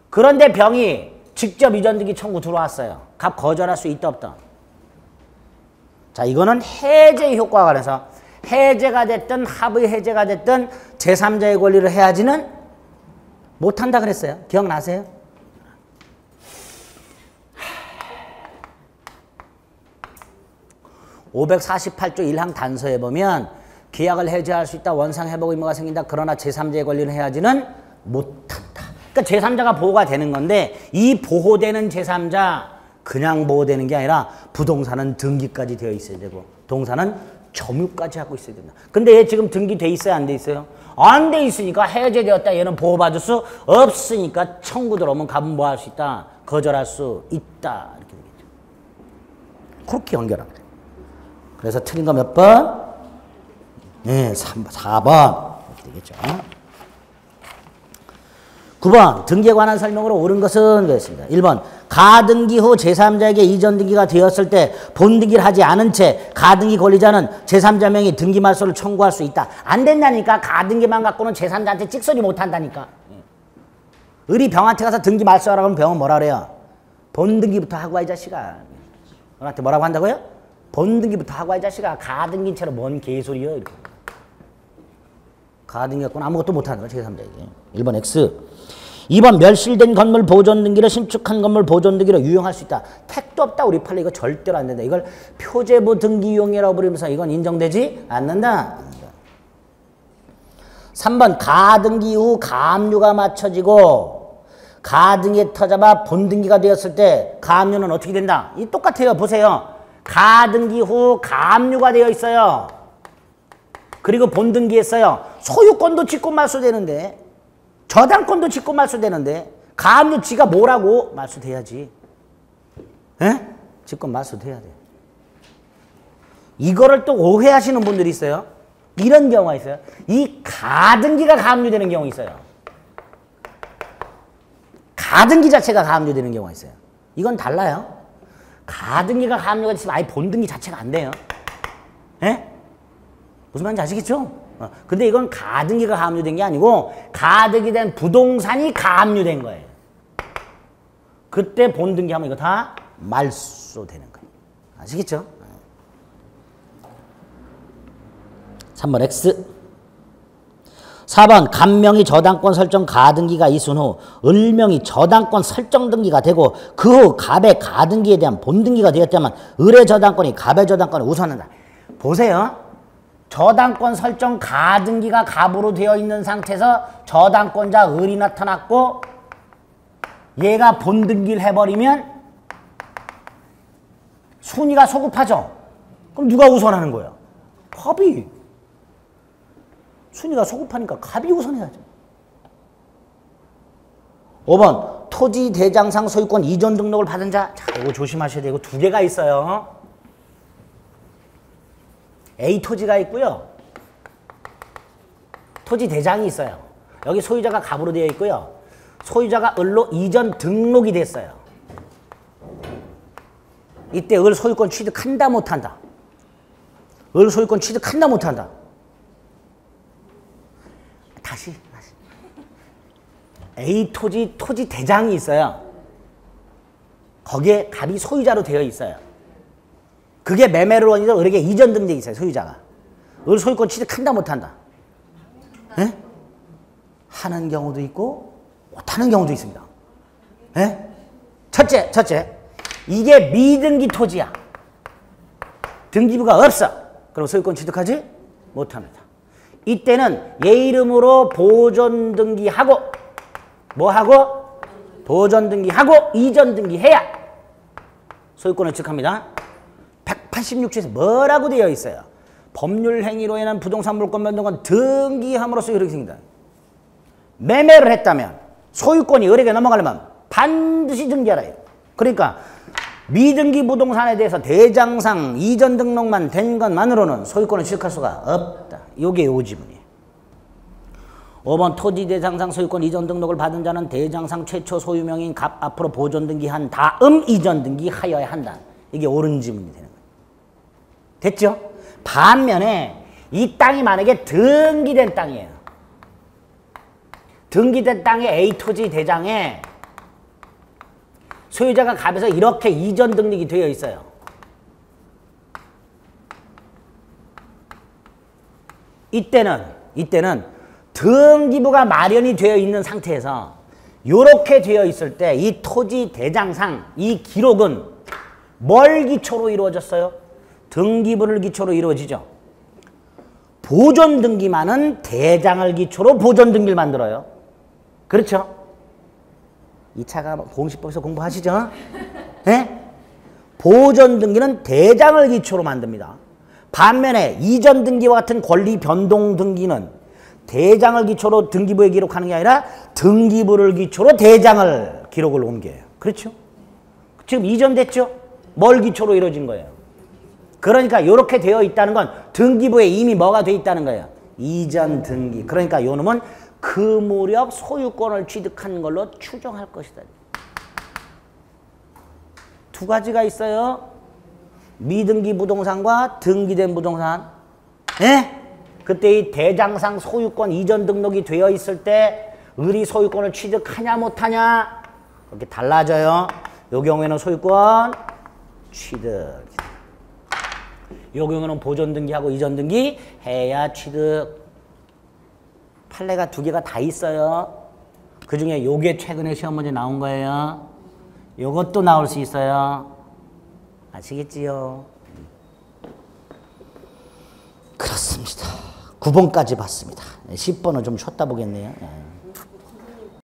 그런데 병이 직접 이전 등기 청구 들어왔어요. 갑 거절할 수 있다 없다? 자, 이거는 해제 효과가 관해서 해제가 됐든 합의 해제가 됐든 제3자의 권리를 해야지는 못한다 그랬어요. 기억나세요? (548조 1항) 단서에 보면 계약을 해제할 수 있다. 원상 회복 의무가 생긴다. 그러나 제3자의 권리를 해야지는 못한다. 그러니까 제3자가 보호가 되는 건데 이 보호되는 제3자 그냥 보호되는 게 아니라 부동산은 등기까지 되어 있어야 되고 동산은 점유까지 하고 있어야 된다. 근데 얘 지금 등기돼 있어요? 안 돼 있어요? 안 돼 있으니까 해제되었다. 얘는 보호받을 수 없으니까 청구 들어오면 갑은 뭐 할 수 있다? 거절할 수 있다. 이렇게 되겠죠. 그렇게 연결합니다. 그래서 틀린 거 몇 번? 네, 4번. 이렇게 되겠죠. 9번 등기에 관한 설명으로 옳은 것은 그랬습니다. 1번 가등기 후 제3자에게 이전 등기가 되었을 때 본등기를 하지 않은 채 가등기 권리자는 제3자 명의 등기 말소를 청구할 수 있다. 안 된다니까. 가등기만 갖고는 제3자한테 찍소리 못한다니까. 을이 병한테 가서 등기 말소하라고 하면 병은 뭐라 그래요? 본등기부터 하고 와 이 자식아. 을한테 뭐라고 한다고요? 본등기부터 하고 와 이 자식아. 가등기인 채로 뭔 개소리여. 이렇게. 가등기 갖고는 아무것도 못하는 거야 제3자에게. 1번 X. 2번 멸실된 건물 보존 등기를 신축한 건물 보존 등기로 유용할 수 있다. 택도 없다. 우리 판례 이거 절대로 안 된다. 이걸 표제부 등기 이용이라고 부르면서 이건 인정되지 않는다. 3번 가등기 후 가압류가 맞춰지고 가등기에 터잡아 본등기가 되었을 때 가압류는 어떻게 된다? 이 똑같아요. 보세요. 가등기 후 가압류가 되어 있어요. 그리고 본등기했어요. 소유권도 직권 말소되는데 저당권도 직권 말소되는데 가압류 지가 뭐라고? 말소돼야지. 에? 직권 말소돼야 돼. 이거를 또 오해하시는 분들이 있어요. 이런 경우가 있어요. 이 가등기가 가압류되는 경우 있어요. 가등기 자체가 가압류되는 경우가 있어요. 이건 달라요. 가등기가 가압류가 있으면 아예 본등기 자체가 안 돼요. 에? 무슨 말인지 아시겠죠? 근데 이건 가등기가 가압류된 게 아니고 가등기 된 부동산이 가압류된 거예요. 그때 본등기하면 이거 다 말소되는 거예요. 아시겠죠? 3번 X. 4번 갑명이 저당권 설정 가등기가 있은 후 을명이 저당권 설정 등기가 되고 그 후 갑의 가등기에 대한 본등기가 되었다면 을의 저당권이 갑의 저당권을 우선한다. 보세요. 저당권 설정 가등기가 갑으로 되어 있는 상태에서 저당권자 을이 나타났고 얘가 본등기를 해버리면 순위가 소급하죠. 그럼 누가 우선하는 거예요? 갑이. 순위가 소급하니까 갑이 우선해야죠. 5번 토지 대장상 소유권 이전 등록을 받은 자. 자, 이거 조심하셔야 돼요. 이거 두 개가 있어요. A 토지가 있고요. 토지 대장이 있어요. 여기 소유자가 갑으로 되어 있고요. 소유자가 을로 이전 등록이 됐어요. 이때 을 소유권 취득한다 못한다? 을 소유권 취득한다 못한다? 다시. A 토지 대장이 있어요. 거기에 갑이 소유자로 되어 있어요. 그게 매매를 원인으로 을에게 이전 등록이 있어요. 소유자가. 을 소유권 취득한다 못한다? 예? 하는 경우도 있고 못하는 경우도 있습니다. 예? 첫째 이게 미등기 토지야. 등기부가 없어. 그럼 소유권 취득하지 못합니다. 이때는 얘 이름으로 보존 등기하고 뭐하고? 보존 등기하고 이전 등기해야 소유권을 취득합니다. 186조에서 뭐라고 되어 있어요? 법률 행위로 인한 부동산 물권 변동은 등기함으로써 이렇게 생긴다. 매매를 했다면 소유권이 을에게 넘어가려면 반드시 등기하라. 그러니까 미등기 부동산에 대해서 대장상 이전 등록만 된 것만으로는 소유권을 취득할 수가 없다. 이게 요 지문이에요. 5번 토지 대장상 소유권 이전 등록을 받은 자는 대장상 최초 소유명인 갑 앞으로 보존 등기한 다음 이전 등기하여야 한다. 이게 옳은 지문이 되는 거예요. 됐죠? 반면에 이 땅이 만약에 등기된 땅이에요. 등기된 땅의 A 토지 대장에 소유자가 갑에서 이렇게 이전 등록이 되어 있어요. 이때는 등기부가 마련이 되어 있는 상태에서 이렇게 되어 있을 때 이 토지 대장상 이 기록은 뭘 기초로 이루어졌어요? 등기부를 기초로 이루어지죠. 보존 등기만은 대장을 기초로 보존 등기를 만들어요. 그렇죠? 2차가 공시법에서 공부하시죠? 네? 보존 등기는 대장을 기초로 만듭니다. 반면에 이전 등기와 같은 권리 변동 등기는 대장을 기초로 등기부에 기록하는 게 아니라 등기부를 기초로 대장을 기록을 옮겨요. 그렇죠? 지금 이전됐죠? 뭘 기초로 이루어진 거예요? 그러니까 이렇게 되어 있다는 건 등기부에 이미 뭐가 되어 있다는 거예요? 이전 등기. 그러니까 요 놈은 그 무렵 소유권을 취득한 걸로 추정할 것이다. 두 가지가 있어요. 미등기 부동산과 등기된 부동산. 예? 그때 이 대장상 소유권 이전 등록이 되어 있을 때 을이 소유권을 취득하냐 못하냐 그렇게 달라져요. 요 경우에는 소유권 취득. 요 경우는 보존 등기하고 이전 등기 해야 취득. 판례가 두 개가 다 있어요. 그 중에 요게 최근에 시험 문제 나온 거예요. 요것도 나올 수 있어요. 아시겠지요? 그렇습니다. 9번까지 봤습니다. 10번은 좀 쉬었다 보겠네요.